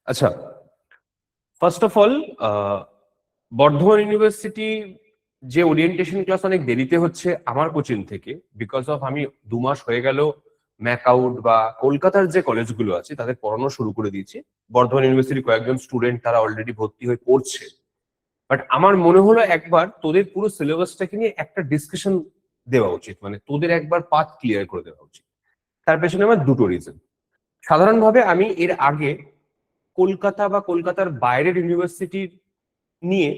আচ্ছা, first of all Bardhaman university যে orientation class অনেক দেরিতে হচ্ছে আমার কোচিং থেকে, বিকজ অফ আমি 2 মাস হয়ে গেল ম্যাক আউট বা কলকাতার যে কলেজগুলো আছে তাদের পড়ানো শুরু করে দিয়েছি। বর্ধমান ইউনিভার্সিটির কয়েকজন স্টুডেন্ট তারা অলরেডি ভর্তি হয়ে পড়ছে। বাট আমার মনে হলো একবার তোদের পুরো সিলেবাসটাকে নিয়ে একটা ডিসকাশন দেওয়া উচিত, মানে তোদের একবার পাথ ক্লিয়ার করে দেওয়া উচিত। তার পেছনে আমার দুটো রিজন। সাধারণভাবে আমি এর আগে কলকাতা বা কলকাতার বাইরের ইউনিভার্সিটির নিয়ে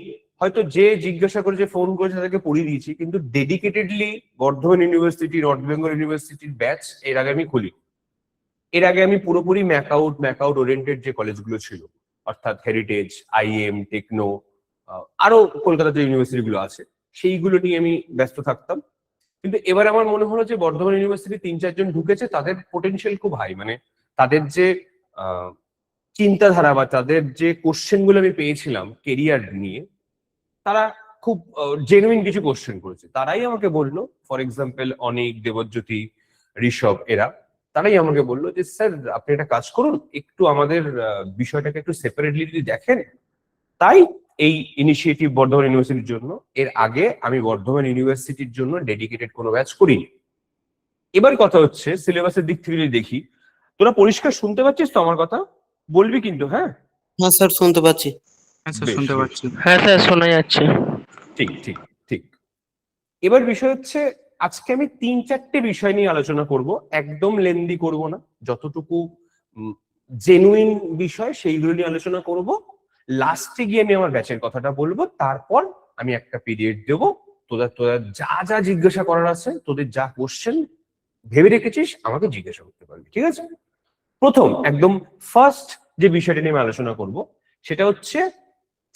হয়তো যে জিজ্ঞাসা করেছে, ফোন করেছে, তাদেরকে পড়িয়ে দিয়েছি, কিন্তু dedicatedly Bardhaman university, north Bengal ইউনিভার্সিটির ব্যাচ এর আগে আমি খুলি। এর আগে আমি পুরোপুরি ম্যাকআউট ওরিয়েন্টেড যে কলেজগুলো ছিল, অর্থাৎ হেরিটেজ, আইএম, টেকনো, আরো কলকাতার যে ইউনিভার্সিটি গুলো আছে সেইগুলো নিয়ে আমি ব্যস্ত থাকতাম। কিন্তু এবার আমার মনে হলো যে বর্ধমান ইউনিভার্সিটি 3-4 জন ঢুকেছে, তাদের পোটেনশিয়াল খুব হাই, মানে তাদের যে চিন্তাধারা বা তাদের যে কোশ্চেন গুলো আমি পেয়েছিলাম কেরিয়ার নিয়ে, তারা খুব জেনুইন কিছু কোশ্চেন করেছে। তারাই আমাকে বললো, ফর এক্সাম্পল অনিক, দেবজ্যোতি, ঋষভ, এরা তারাই আমাকে বললো যে স্যার আপনি একটা কাজ করুন, একটু আমাদের বিষয়টাকে একটু সেপারেটলি যদি দেখেন। তাই এই ইনিশিয়েটিভ বর্ধমান ইউনিভার্সিটির জন্য। এর আগে আমি বর্ধমান ইউনিভার্সিটির জন্য ডেডিকেটেড কোনো ব্যাচ করিনি। এবার কথা হচ্ছে সিলেবাসের দিক থেকে যদি দেখি, তোরা পরিষ্কার শুনতে পাচ্ছিস তো আমার কথা? বলবি কিন্তু, হ্যাঁ? হ্যাঁ স্যার, শুনতে পাচ্ছি। হ্যাঁ স্যার, বেশ, শুনতে বেশ। পাচ্ছি। হ্যাঁ স্যার, শোনা যাচ্ছে। ঠিক ঠিক ঠিক। এবার বিষয় হচ্ছে, আজকে আমি 3-4টে বিষয় নিয়ে আলোচনা করব, একদম লেন্দি করব না, যতটুকু জেনুইন বিষয় সেইগুলো নিয়ে আলোচনা করব। লাস্টে গিয়ে আমি আমার ব্যাচের কথাটা বলবো, তারপর আমি একটা পিরিয়ড দেবো। তোরা যা যা জিজ্ঞাসা করার আছে, তোদের যা কোশ্চেন ভেবে রেখেছিস আমাকে জিজ্ঞাসা করতে পারবি, ঠিক আছে? প্রথম একদম ফার্স্ট যে বিষয়টা নিয়ে আমি আলোচনা করব সেটা হচ্ছে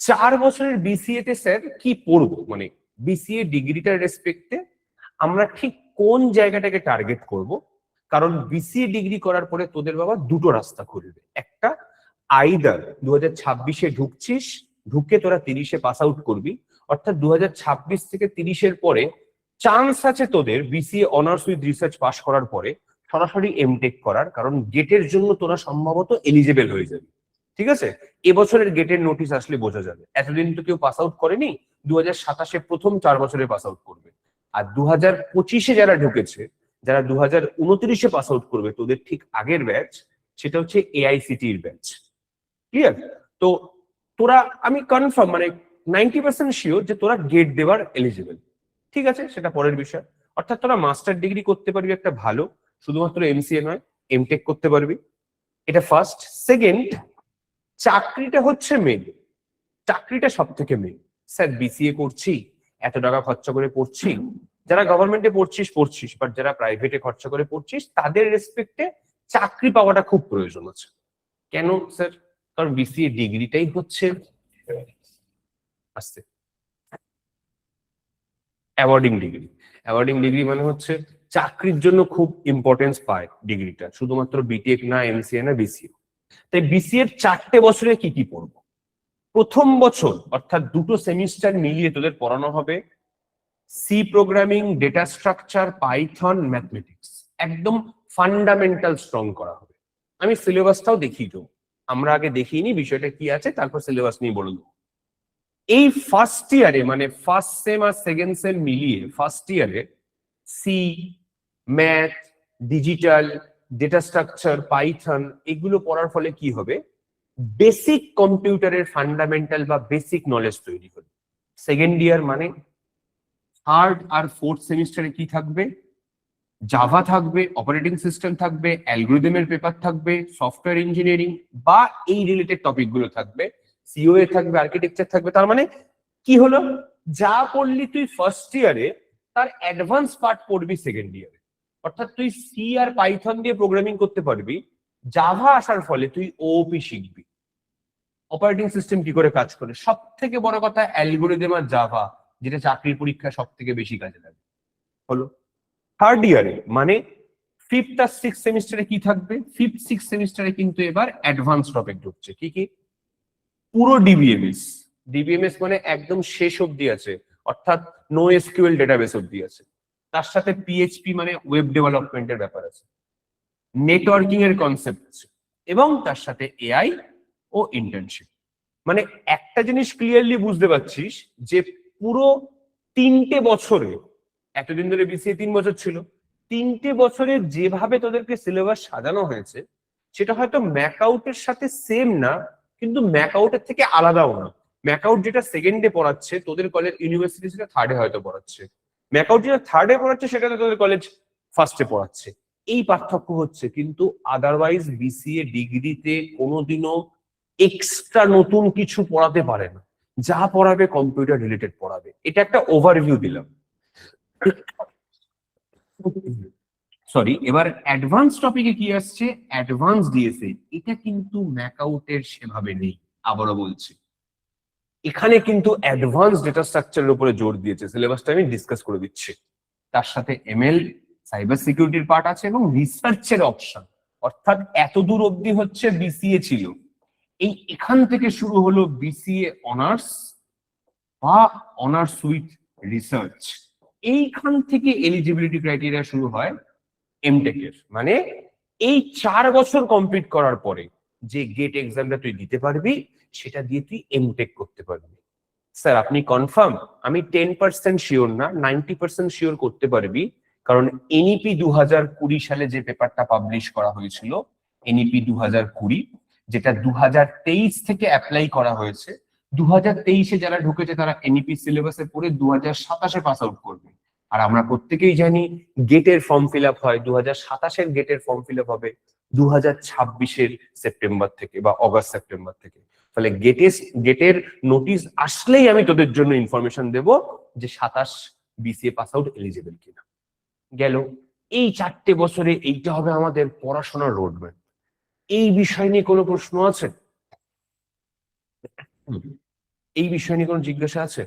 4 বছরের বিসিএ তে স্যার কি পড়বো, মানে বিসিএ ডিগ্রিটার রেসপেক্টে আমরা ঠিক কোন জায়গাটাকে টার্গেট করব। কারণ বিসিএ ডিগ্রি করার পরে তোদের বাবা দুটো রাস্তা খুলবে। একটা, আইদার 2026-এ ঢুকছিস, ঢুকে তোরা 30-এ পাস আউট করবি, অর্থাৎ 2026 থেকে 30-এর পরে চান্স আছে তোদের BCA honours with research pass করার পরে সরাসরি এমটেক করার, কারণ গেটের জন্য তোরা সম্ভবত এলিজেবল হয়ে যাবে, ঠিক আছে? এবছরের গেটের নোটিশ আসলে বোঝা যাবে। এতদিন তো কেউ পাস আউট করেনি, 2027-এ প্রথম 4 বছরে পাস আউট করবে। আর 2025-এ যারা ঢুকেছে, যারা 2029-এ পাস আউট করবে, তোদের ঠিক আগের ব্যাচ, সেটা হচ্ছে এআইসিটির ব্যাচ। ক্লিয়ার? তো তোরা, আমি কনফার্ম, মানে 90% শিওর যে তোরা গেট দেওয়ার এলিজিবল, ঠিক আছে? সেটা পরের বিষয়। অর্থাৎ তোরা মাস্টার ডিগ্রি করতে পারবি একটা ভালো, শুধুমাত্র এমসিএ নয়, এমটেক করতে পারবি। এটা ফার্স্ট। সেকেন্ড, চাকরিটা হচ্ছে মেন, চাকরিটা সব থেকে মেন। স্যার বিসিএ করছি, এত টাকা খরচা করে পড়ছি, যারা গভর্নমেন্টে পড়ছিস, বাট যারা প্রাইভেটে খরচা করে পড়ছিস, তাদের রেসপেক্টে চাকরি পাওয়াটা খুব প্রয়োজন আছে। কেন স্যার? কারণ বিসিএ ডিগ্রিটাই হচ্ছে আসছে অ্যাওয়ার্ডিং ডিগ্রি। অ্যাওয়ার্ডিং ডিগ্রি মানে হচ্ছে চাকরির জন্য খুব ইম্পর্টেন্স পায় ডিগ্রিটা, শুধুমাত্র বিটেক না, এমসিএ না, বিসিএ। তাই বিসিএর 4টে বছরে কি কি পড়বো? প্রথম বছর অর্থাৎ 2টো সেমিস্টার মিলিয়ে তোদের পড়ানো হবে C programming, data structure, Python, mathematics. একদম ফান্ডামেন্টাল স্ট্রং করা হবে। আমি সিলেবাসটাও দেখিয়ে দেবো, আমরা আগে দেখিনি বিষয়টা কি আছে, তারপর সিলেবাস নিয়ে বলে দেবো। এই ফার্স্ট ইয়ারে, মানে ফার্স্ট সেম আর সেকেন্ড সেম মিলিয়ে ফার্স্ট ইয়ারে C, math, digital, data structure, Python, এগুলো পড়ার ফলে কি হবে? বেসিক কম্পিউটারের ফান্ডামেন্টাল বা বেসিক নলেজ তৈরি হবে। সেকেন্ড ইয়ার মানে থার্ড আর ফোর্থ সেমিস্টারে কি থাকবে? জাভা থাকবে, অপারেটিং সিস্টেম থাকবে, অ্যালগরিদমের পেপার থাকবে, সফটওয়্যার ইঞ্জিনিয়ারিং বা এই রিলেটেড টপিক গুলো থাকবে, সিওএ থাকবে, আর্কিটেকচার থাকবে। তার মানে কি হলো? যা পড়লি তুই ফার্স্ট ইয়ারে, তার অ্যাডভান্স পার্ট পড়বি সেকেন্ড ইয়ারে। অর্থাৎ তুই সি আর পাইথন দিয়ে প্রোগ্রামিং করতে পারবি, জাভা আসার ফলে তুই ওপি শিখবি, অপারেটিং সিস্টেম কি করে কাজ করে, সব থেকে বড় কথা অ্যালগরিদম আর জাভা, যেটা চাকরির পরীক্ষায় সব থেকে বেশি কাজে লাগে। হলো থার্ড ইয়ারে, মানে ফিফথ আর সিক্স সেমিস্টারে কি থাকবে? ফিফথ সিক্স সেমিস্টারে কিন্তু এবার অ্যাডভান্স টপিক ঢুকছে। কি কি? পুরো ডিবিএমএস। ডিবিএমএস মানে একদম শেষ অব্দি আছে, অর্থাৎ নো এসকিউএল ডেটাবেস অব্দি আছে। তার সাথে পিএইচপি মানে ওয়েব ডেভেলপমেন্টের ব্যাপার আছে, নেটওয়ার্কিং এর কনসেপ্ট আছে, এবং তার সাথে এআই ও ইন্টার্নশিপ। মানে একটা জিনিস ক্লিয়ারলি বুঝতে পারছিস যে পুরো 3টে বছরে, এতদিন ধরে বিসিএ 3 বছর ছিল, 3টে বছরে যেভাবে তোদেরকে সিলেবাস সাজানো হয়েছে সেটা হয়তো ম্যাকআউটের সাথে সেম না, কিন্তু ম্যাকআউটের থেকে আলাদাও না। ম্যাকআউট যেটা সেকেন্ডে পড়াচ্ছে তোদের কলেজ ইউনিভার্সিটি সেটা থার্ডে হয়তো পড়াচ্ছে, ম্যাকআউট যেটা থার্ডে পড়াচ্ছে সেটা তোদের কলেজ ফার্স্টে পড়াচ্ছে। এই পার্থক্য হচ্ছে, কিন্তু আদারওয়াইজ বিসিএ ডিগ্রিতে কোনোদিনও এক্সট্রা নতুন কিছু পড়াতে পারে না, যা পড়াবে কম্পিউটার রিলেটেড পড়াবে। এটা একটা ওভারভিউ দিলাম। সরি, এবার অ্যাডভান্স টপিকে কি আসছে, অ্যাডভান্স ডিএসএ। এটা কিন্তু ম্যাকআউটের সেভাবে নেই, আবারও বলছি। এখানে কিন্তু অ্যাডভান্স ডেটা স্ট্রাকচারের উপরে জোর দিয়েছে, সিলেবাসটা আমি ডিসকাস করে দিচ্ছি। তার সাথে এমএল, সাইবার সিকিউরিটির পার্ট আছে এবং রিসার্চের অপশন। অর্থাৎ এত দূর অবধি হচ্ছে বিসিএ ছিল, এখান থেকে শুরু হলো বিসিএ অনার্স বা অনার্স উইথ রিসার্চ। এইখান থেকে এলিজিবিলিটি ক্রাইটেরিয়া শুরু হয় এমটেক এর। মানে এই 4 বছর কমপ্লিট করার পরে যে গেট এক্সামটা তুই দিতে পারবি, সেটা দিয়ে তুই এমটেক করতে পারবি। স্যার আপনি কনফার্ম? আমি 10% শিওর না, 90% শিওর করতে পারবি। কারণ এনইপি 2020 সালে যে পেপারটা পাবলিশ করা হয়েছিল, এনইপি 2020, যেটা 2023 থেকে অ্যাপ্লাই করা হয়েছে, 2023-এ যারা ঢুকেছে তারা এনইপি সিলেবাসে পড়ে 2027-এ পাস আউট করবে। আর আমরা প্রত্যেকেই জানি গেটের ফর্ম ফিল আপ হয় 2027-এর গেটের ফর্ম ফিল আপ হবে 2026-এর সেপ্টেম্বর থেকে বা অগস্ট সেপ্টেম্বর থেকে। ফলে গেটের নোটিশ আসলেই আমি তোদের জন্য ইনফরমেশন দেব যে 27 বিসিএ পাস আউট এলিজিবল কিনা। গেল, এই 4টে বছরে এইটা হবে আমাদের পড়াশোনার রোডম্যাপ। এই বিষয় নিয়ে কোনো প্রশ্ন আছে? এই বিষয় নিয়ে কোনো জিজ্ঞাসা আছে?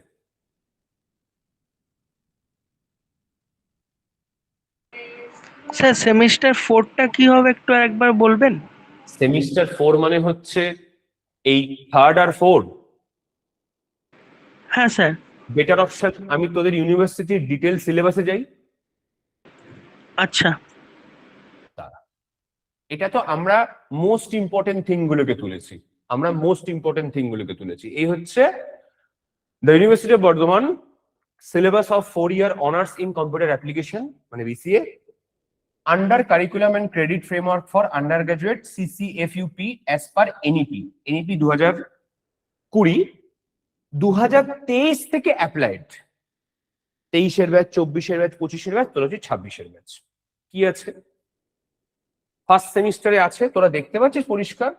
স্যার সেমিস্টার 4টা কি হবে একটু একবার বলবেন? সেমিস্টার 4 মানে হচ্ছে এই 3rd আর 4th। হ্যাঁ স্যার। বেটার অপশন, আমি তোদের ইউনিভার্সিটির ডিটেল সিলেবাসে যাই। আচ্ছা। এটা তো আমরা মোস্ট ইম্পর্টেন্ট থিং গুলোকে তুলেছি। এই হচ্ছে the university of Burdwan syllabus of 4-year honours in computer application, মানে BCA, under curriculum and credit framework for undergraduate CCFUP as per NEP. NEP 2020, 2023 থেকে অ্যাপ্লাইড। 23-এর ব্যাচ, 24-এর ব্যাচ, 25-এর ব্যাচ, তোরা হচ্ছে 26-এর ব্যাচ। কি আছে ফার্স্ট সেমিস্টারে আছে, তোরা দেখতে পাচ্ছিস পরিষ্কার?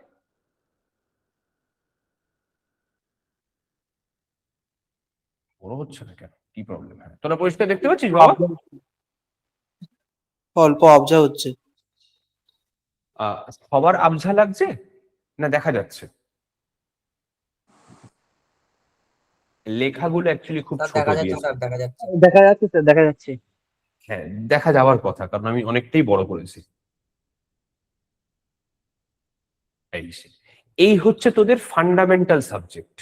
বড় হচ্ছে না কেন, কি প্রবলেম? হ্যাঁ, তোরা পরিষ্কার দেখতে পাচ্ছিস বাবা? অল্প আবজা হচ্ছে। সবার আবঝা লাগছে না দেখা যাচ্ছে? লেখাগুলো অ্যাকচুয়ালি খুব ছোট দিয়েছে। দেখা যাচ্ছে স্যার, দেখা যাচ্ছে। হ্যাঁ, দেখা যাওয়ার কথা, কারণ আমি অনেকটাই বড় করেছি। এই হচ্ছে তোদের fundamental subject,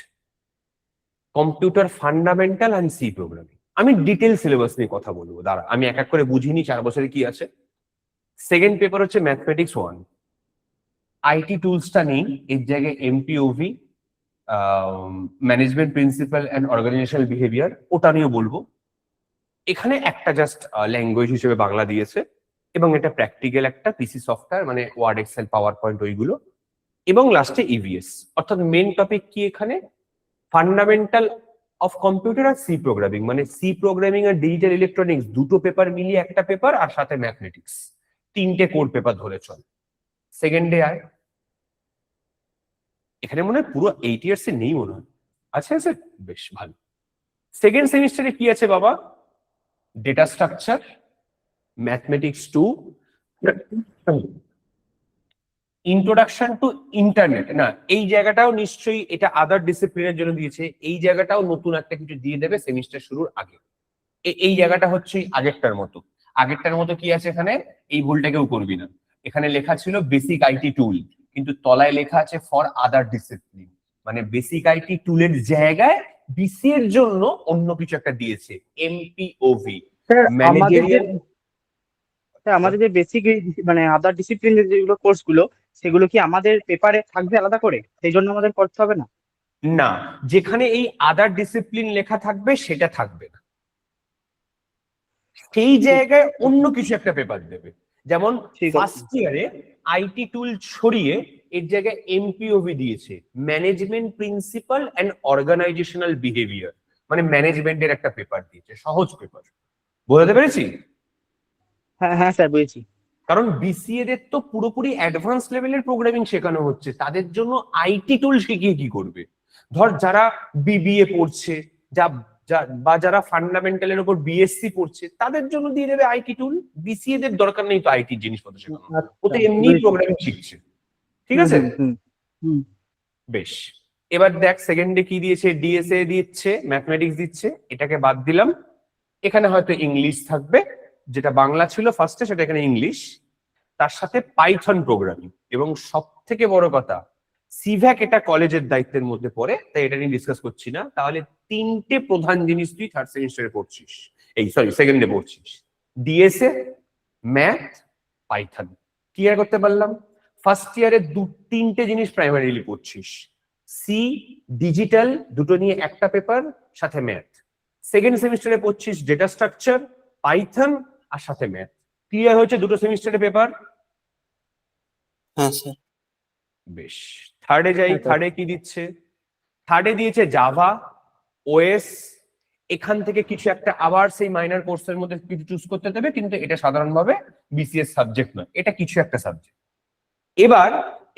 computer fundamental and C programming. আমি ডিটেল সিলেবাস নিয়ে কথা বলবো, দাঁড়া আমি এক এক করে বুঝিনি 4 বছরে কি আছে। সেকেন্ড পেপার হচ্ছে ম্যাথমেটিক্স 1, আইটি টুলসটা নেই, এর জায়গায় MPOB, management principle and organisational behaviour, ওটা নিয়ে বলবো। এখানে একটা জাস্ট ল্যাঙ্গুয়েজ হিসেবে বাংলা দিয়েছে, এবং এটা প্র্যাকটিক্যাল একটা পিসি সফটওয়্যার, মানে ওয়ার্ড, এক্সেল, পাওয়ার পয়েন্ট ওইগুলো, এবং লাস্টে ইভিএস। অর্থাৎ মেন টপিক কি এখানে, ফান্ডামেন্টাল অফ কম্পিউটার আর সি প্রোগ্রামিং, মানে সি প্রোগ্রামিং আর ডিজিটাল ইলেকট্রনিক্স দুটো পেপার মিলিয়ে একটা পেপার, আর সাথে ম্যাথমেটিক্স, 3টে কোর পেপার ধরে চল। সেকেন্ডে আয়, এখানে মনে হয় পুরো 8 ইয়ার্স এ নেই মনে হয়, আছে আছে, বেশ ভালো। সেকেন্ড সেমিস্টারে কি আছে বাবা, data structure, mathematics 2, introduction to internet. না, এই জায়গাটাও নিশ্চয়ই এটা আদার ডিসিপ্লিনের জন্য দিয়েছে, এই জায়গাটাও নতুন একটা কিছু দিয়ে দেবে সেমিস্টার শুরুর আগে। এই জায়গাটা হচ্ছে আগেরটার মতো কি আছে এখানে, এই ভুলটা কেউ করবি না। এখানে লেখা ছিল বেসিক আইটি টুল, কিন্তু তলায় লেখা আছে ফর আদার ডিসিপ্লিন, মানে বেসিক আইটি টুলের জায়গায় বিসি এর জন্য অন্য কিছু একটা দিয়েছে, এমপিওভি, ম্যানেজারিয়াল। আমাদের যে বেসিক মানে আদার ডিসিপ্লিন যেগুলো কোর্স গুলো, সেগুলো কি আমাদের পেপারে থাকবে আলাদা করে, সেই জন্য আমাদের করতে হবে না? না, যেখানে এই আদার ডিসিপ্লিন লেখা থাকবে সেটা থাকবে না, সেই জায়গায় অন্য কিছু একটা পেপার দেবে। যেমন ঠিক আছে। ফার্স্ট ইয়ারে আইটি টুল ছড়িয়ে এর জায়গায় এমপিওভি দিয়েছে, management principle and organisational behaviour, মানে ম্যানেজমেন্টের একটা পেপার দিয়েছে, সহজ পেপার। বোঝাতে পেরেছি? হ্যাঁ হ্যাঁ স্যার, বুঝেছি। কারণ বিসিএ দের তো পুরোপুরি অ্যাডভান্স লেভেলের প্রোগ্রামিং শেখানো হচ্ছে, তাদের জন্য আইটি টুল শিখিয়ে কি করবে? ধর যারা বিবিএ পড়ছে, যা বা যারা ফান্ডামেন্টালের উপর বিএসসি পড়ছে, তাদের জন্য দিয়ে দেবে আইটি টুল। বিসিএ দের দরকার নেই তো আইটি জিনিসপত্র শেখানো, ও তো এমনি প্রোগ্রামিং শিখছে। ঠিক আছে, বেশ। এবার দেখ সেকেন্ডে কি দিয়েছে, ডিএসএ দিচ্ছে, ম্যাথমেটিক্স দিচ্ছে, এটাকে বাদ দিলাম। এখানে হয়তো ইংলিশ থাকবে, যেটা বাংলা ছিল ফার্স্টে সেটা এখানে ইংলিশ, তার সাথে পাইথন প্রোগ্রামিং, এবং সব থেকে বড় কথা সিভ্যাক, এটা কলেজের দায়িত্বের মধ্যে পড়ে, তাই এটা নিয়ে ডিসকাস করছি না। তাহলে তিনটে প্রধান জিনিস তুই থার্ড সেমিস্টারে পড়ছিস, এই সরি সেকেন্ডে পড়ছিস, ডিএসএ, ম্যাথ, পাইথন। ক্লিয়ার করতে পারলাম? ফার্স্ট ইয়ারে তিনটে জিনিস প্রাইমারিলি পড়ছিস, সি, ডিজিটাল, দুটো নিয়ে একটা পেপার, সাথে ম্যাথ। সেকেন্ড সেমিস্টারে পড়ছিস ডেটা স্ট্রাকচার, পাইথন, আর সাথে ম্যাথ। ক্লিয়ার হয়েছে দুটো সেমিস্টারে পেপার? হ্যাঁ স্যার। বেশ, থার্ডে যাই। থার্ডে কি দিচ্ছে? থার্ডে দিয়েছে জাভা, ওএস। এখান থেকে কিছু একটা আবার সেই মাইনর কোর্সের মধ্যে কিছু চুজ করতে দেবে, কিন্তু এটা সাধারণভাবে বিসিএস সাবজেক্ট নয়, এটা কিছু একটা সাবজেক্ট। এবার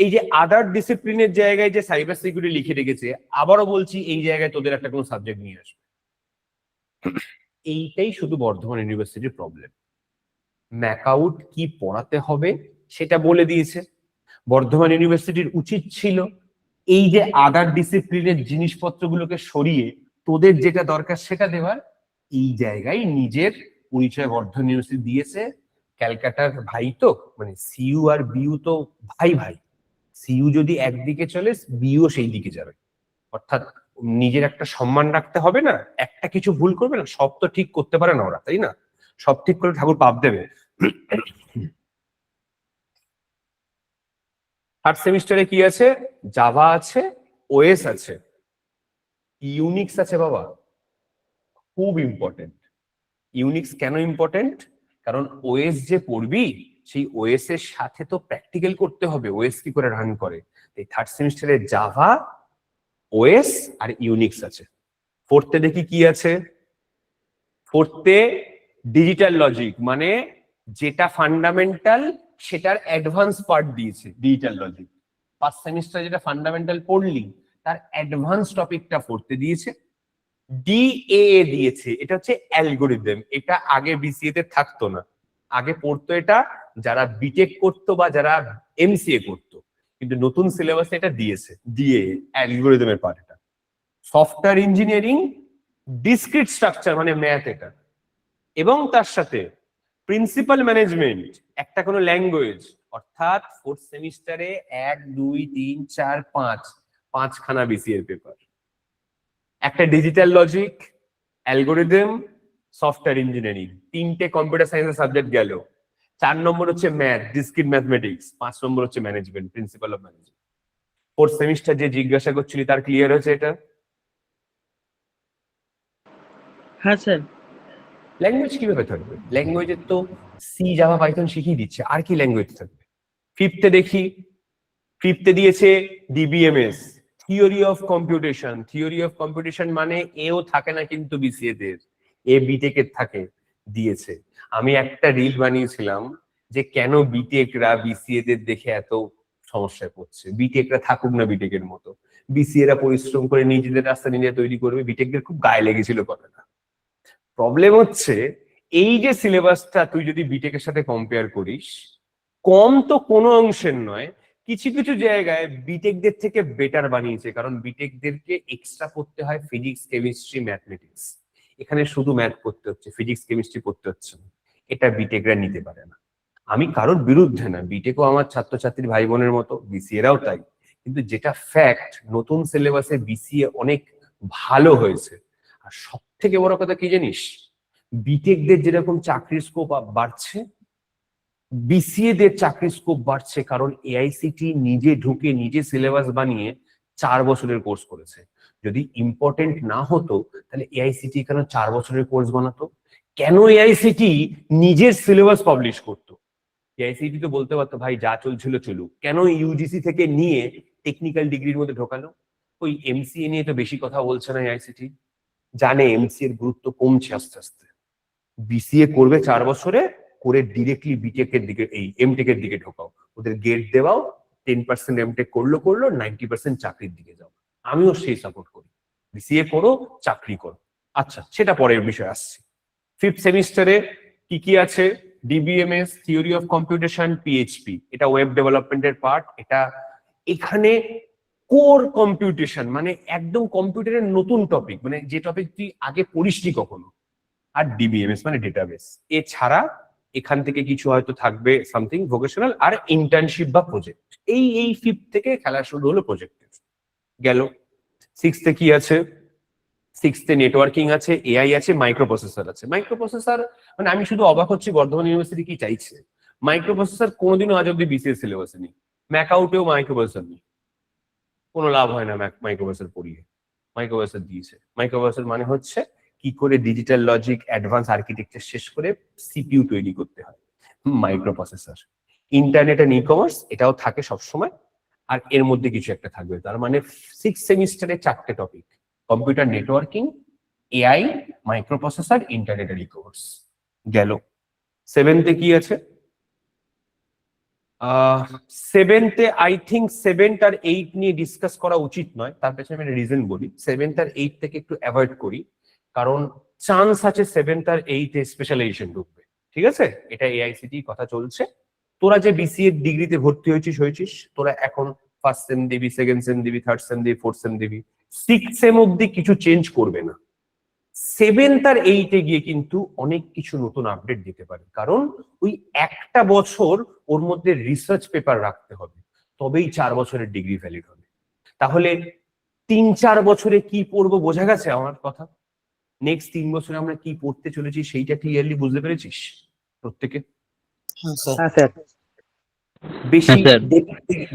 এই যে আদার ডিসিপ্লিনের জায়গায় যে সাইবার সিকিউরিটি লিখে রেখেছে, আবারও বলছি এই জায়গায় তোদের একটা কোনো সাবজেক্ট নিয়ে আসবে। এইটাই শুধু বর্ধমান ইউনিভার্সিটির প্রবলেম। ম্যাকআউট কি পড়াতে হবে সেটা বলে দিয়েছে। বর্ধমান ইউনিভার্সিটির উচিত ছিল এই যে আদার ডিসিপ্লিনের জিনিসপত্রগুলোকে সরিয়ে তোদের যেটা দরকার সেটা দেওয়ার। এই জায়গায় নিজের পরিচয় বর্ধমান ইউনিভার্সিটি দিয়েছে। ক্যালকাটার ভাই তো, মানে সিইউ আর বিইউ তো ভাই ভাই, সিইউ যদি একদিকে চলে বিইউ সেই দিকে যাবে। অর্থাৎ নিজের একটা সম্মান রাখতে হবে না, একটা কিছু ভুল করবে না, সব তো ঠিক করতে পারে না ওরা, তাই না? সব ঠিক করে ঠাকুর পাপ দেবে। থার্ড সেমিস্টারে কি আছে? জাভা আছে, ওএস আছে, ইউনিক্স আছে। বাবা, খুব ইম্পর্টেন্ট। ইউনিক্স কেন ইম্পর্টেন্ট? কারণ ওএস যে পড়বি, সেই ওএস এর সাথে তো প্র্যাকটিক্যাল করতে হবে ওএস কি করে রান করে। এই থার্ড সেমিস্টারে জাভা, ওএস আর ইউনিক্স আছে। ফোর্থে দেখি কি আছে? ফোর্থে ডিজিটাল লজিক, মানে যেটা ফান্ডামেন্টাল সেটার অ্যাডভান্স পার্ট দিয়েছে ডিজিটাল লজিক। ফার্স্ট সেমিস্টার যেটা ফান্ডামেন্টাল পড়লি তার অ্যাডভান্স টপিকটা পড়তে দিয়েছে। ডিএএ দিয়েছে, এটা হচ্ছে অ্যালগোরিদম। এটা আগে বিসিএ তে থাকতো না, আগে পড়তো এটা যারা বিটেক করতো বা যারা এমসিএ করতো, কিন্তু নতুন সিলেবাসে এটা দিয়েছে ডিএএ, অ্যালগোরিদমের পার্ট। এটা সফটওয়্যার ইঞ্জিনিয়ারিং, ডিসক্রিট স্ট্রাকচার মানে ম্যাথ এটা, এবং তার সাথে প্রিন্সিপাল ম্যানেজমেন্ট, একটা কোনো ল্যাঙ্গুয়েজ। অর্থাৎ ফোর্থ সেমিস্টারে 1 2 3 4 5 5খানা বিসিএ পেপার, একটা digital logic, algorithm, software engineering, তিনটে কম্পিউটার সায়েন্সের সাবজেক্ট গেল। 4 নম্বর হচ্ছে ম্যাথ, ডিসক্রিট ম্যাথমেটিক্স, 5 নম্বর হচ্ছে management, principal of management. Fourth semester যে জিজ্ঞাসা করছিলি তার ক্লিয়ার হয়েছে এটা? হ্যাঁ স্যার। ল্যাঙ্গুয়েজ কিভাবে থাকবে? ল্যাঙ্গুয়েজের তো সি, জাভা, পাইথন শিখিয়ে দিচ্ছে, আর কি ল্যাঙ্গুয়েজ থাকবে? ফিফথে দেখি, ফিফথে দিয়েছে DBMS, theory of computation. Theory of computation মানে এও থাকে না কিন্তু বিসিএ দের, এ বিটেক এর থাকে, দিয়েছে। আমি একটা রিল বানিয়েছিলাম যে কেন বিটেকরা বিসিএ দের দেখে এত সমস্যায় পড়ছে। বিটেকরা থাকুক না বিটেকের মতো, বিসিএ রা পরিশ্রম করে নিজেদের রাস্তা নিজে তৈরি করবে। বিটেকদের খুব গায়ে লেগেছিল কথাটা। প্রবলেম হচ্ছে এই যে সিলেবাসটা তুই যদি বিটেকের সাথে কম্পেয়ার করিস, কম তো কোনো অংশের নয়, কিছু কিছু জায়গায় বিটেকদের থেকে বেটার বানিয়েছে। কারণ বিটেকদেরকে এক্সট্রা পড়তে হয় ফিজিক্স, কেমিস্ট্রি, ম্যাথমেটিক্স। এখানে শুধু ম্যাথ পড়তে হচ্ছে, ফিজিক্স কেমিস্ট্রি পড়তে হচ্ছে না। এটা বিটেকরা নিতে পারে না। আমি কারোর বিরুদ্ধে না, বিটেকও আমার ছাত্রছাত্রীর ভাই বোনের মতো, বিসিএরাও তাই। কিন্তু যেটা ফ্যাক্ট, নতুন সিলেবাসে বিসিএ অনেক ভালো হয়েছে। আর সব থেকে বড় কথা কি জানিস? বিটেকদের যেরকম চাকরির স্কোপ বাড়ছে, বিসিএ দের চাকরির স্কোপ বাড়ছে, কারণ এআইসিটি নিজে ঢুকে নিজে সিলেবাস বানিয়ে 4 বছরের কোর্স করেছে। যদি ইম্পর্টেন্ট না হতো তাহলে এআইসিটি কেন 4 বছরের কোর্স বানাতো? কেন এআইসিটি নিজের সিলেবাস পাবলিশ করতো? এআইসিটি তো বলতে পারতো ভাই যা চলছিল চলুক। কেন ইউজিসি থেকে নিয়ে টেকনিক্যাল ডিগ্রির মধ্যে ঢোকালো? ওই এমসিএ নিয়ে তো বেশি কথা বলছে না এআইসিটি, জানে এমসিএ এর গুরুত্ব কমছে আস্তে আস্তে। বিসিএ করবে 4 বছরে, করে ডিরেক্টলি বিটেক এর দিকে, এই এমটেক এর দিকে ঢোকাও, ওদের গেট দেওয়াও, 10% এমটেক করলো 90% চাকরির দিকে যাও। আমিও সেই সাপোর্ট করি, বিসিএ করো, চাকরি করো। আচ্ছা, সেটা পরের বিষয় আসছে। 5th সেমিস্টারে কি কি আছে? DBMS, theory of computation, PHP, এটা ওয়েব ডেভেলপমেন্টের পার্ট। এটা এখানে কোর কম্পিউটেশন, মানে একদম কম্পিউটারের নতুন টপিক, মানে যে টপিক তুই আগে পড়িসনি কখনো। আর ডিবিএমএস মানে ডেটাবেস। এছাড়া এখান থেকে কিছু হয়তো থাকবে সামথিং ভোকেশনাল আর ইন্টার্নশিপ বা প্রজেক্ট। এই 5th থেকে খেলা শুরু হলো প্রজেক্টের। গেল 6th কি আছে? 6th নেটওয়ার্কিং আছে, এআই আছে, মাইক্রোপ্রসেসর আছে। মাইক্রোপ্রসেসর মানে আমি শুধু অবাক হচ্ছি বর্ধমান ইউনিভার্সিটি কি চাইছে। মাইক্রোপ্রসেসর কোনোদিনও আজ অব্দি বিসিএস সিলেবাসে নেই, ম্যাকআউটেও মাইক্রোপ্রসেসর নেই। কোনো লাভ হয় না মাইক্রোপ্রসেসর পড়িয়ে। মাইক্রোপ্রসেসর দিয়েছে। মাইক্রোপ্রসেসর মানে হচ্ছে কি করে ডিজিটাল লজিক, অ্যাডভান্স আর্কিটেকচার শেষ করে সিপিইউ তৈরি করতে হয়, microprocessor. Internet and E commerce এটাও থাকে সবসময়, আর এর মধ্যে কিছু একটা থাকবে। তার মানে 6th সেমিস্টারে 4টে topic: computer networking, AI, microprocessor, internet and e commerce. গেল 7th কি আছে? 7th আই থিঙ্ক 7th আর 8 নিয়ে ডিসকাস করা উচিত নয়। তার পেছনে আমি রিজন বলি। 7th আর 8 থেকে একটু অ্যাভয়েড করি, কারণ চান্স আছে 7th আর 8 এ স্পেশালাইজেশন ঢুকবে। ঠিক আছে, এটা এআইসিটি কথা চলছে। তোরা যে বিসিএ ডিগ্রিতে ভর্তি হয়েছিস, তোরা এখন 1st সেম দিবি, 2nd সেম দিবি, 3rd সেম দিবি, 4th সেম দিবি। 6th সেম অব্দি কিছু চেঞ্জ করবে না। 7th আর 8 এ গিয়ে কিন্তু অনেক কিছু নতুন আপডেট দিতে পারে, কারণ ওই একটা বছর ওর মধ্যে রিসার্চ পেপার রাখতে হবে, তবেই 4 বছরের ডিগ্রি ভ্যালিড হবে। তাহলে 3-4 বছরে কি পড়বো বোঝা গেছে আমার কথা? নেক্সট 3 বছরে আমরা কি পড়তে চলেছি সেইটা ক্লিয়ারলি বুঝতে পেরেছিস প্রত্যেকে? হ্যাঁ স্যার। হ্যাঁ স্যার।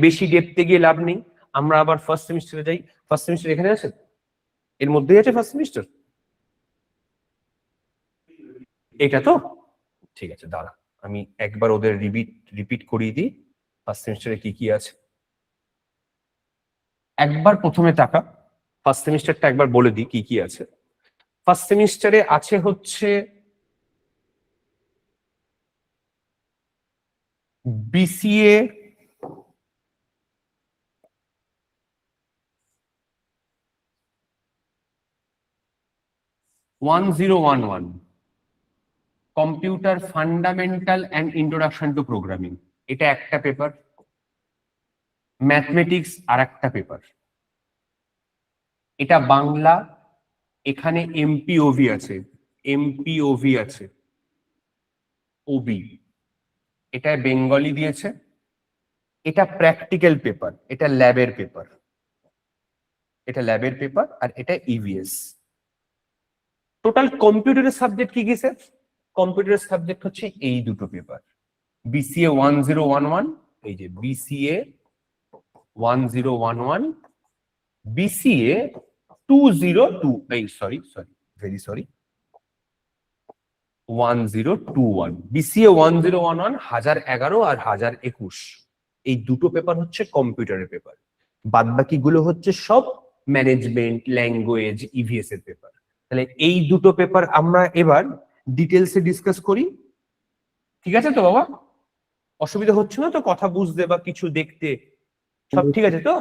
বেশি ডেপথে গিয়ে লাভ নেই। আমরা আবার ফার্স্ট সেমিস্টারে যাই। ফার্স্ট সেমিস্টার এখানে আছে, এর মধ্যেই আছে ফার্স্ট সেমিস্টার। এটা তো ঠিক আছে, দাঁড়া আমি একবার ওদের রিপিট করিয়ে দিই ফার্স্ট সেমিস্টারে কি কি আছে। একবার প্রথমে তাকা, ফার্স্ট সেমিস্টারটা একবার বলে দিই কি কি আছে। ফার্স্ট সেমিস্টারে আছে হচ্ছে BCA, computer fundamental and introduction two programming, এটা একটা পেপার। ম্যাথমেটিক্স আর একটা পেপার, এটা বাংলা। এখানে এমপিওভি আছে, ওবি, এটা বেঙ্গলি দিয়েছে। এটা প্র্যাকটিক্যাল পেপার, এটা ল্যাবের পেপার, আর এটা ইভিএস। টোটাল কম্পিউটারের সাবজেক্ট কি কি স্যার? কম্পিউটারের সাবজেক্ট হচ্ছে এই দুটো পেপার, বিসিএ 1011, এই যে বিসিএ 1011, বিসিএ 202, এই সরি ভেরি সরি 1021, বিসিএ 1011, 1011 আর 1021, এই দুটো পেপার হচ্ছে কম্পিউটারের পেপার। বাদ বাকি গুলো হচ্ছে সব ম্যানেজমেন্ট, ল্যাঙ্গুয়েজ, ইভিএস এর পেপার। তাহলে এই দুটো পেপার আমরা এবার ডিটেলসে ডিসকাস করি। ঠিক আছে তো বাবা? অসুবিধা হচ্ছে না তো কথা বুঝতে বা কিছু দেখতে? সব ঠিক আছে তো?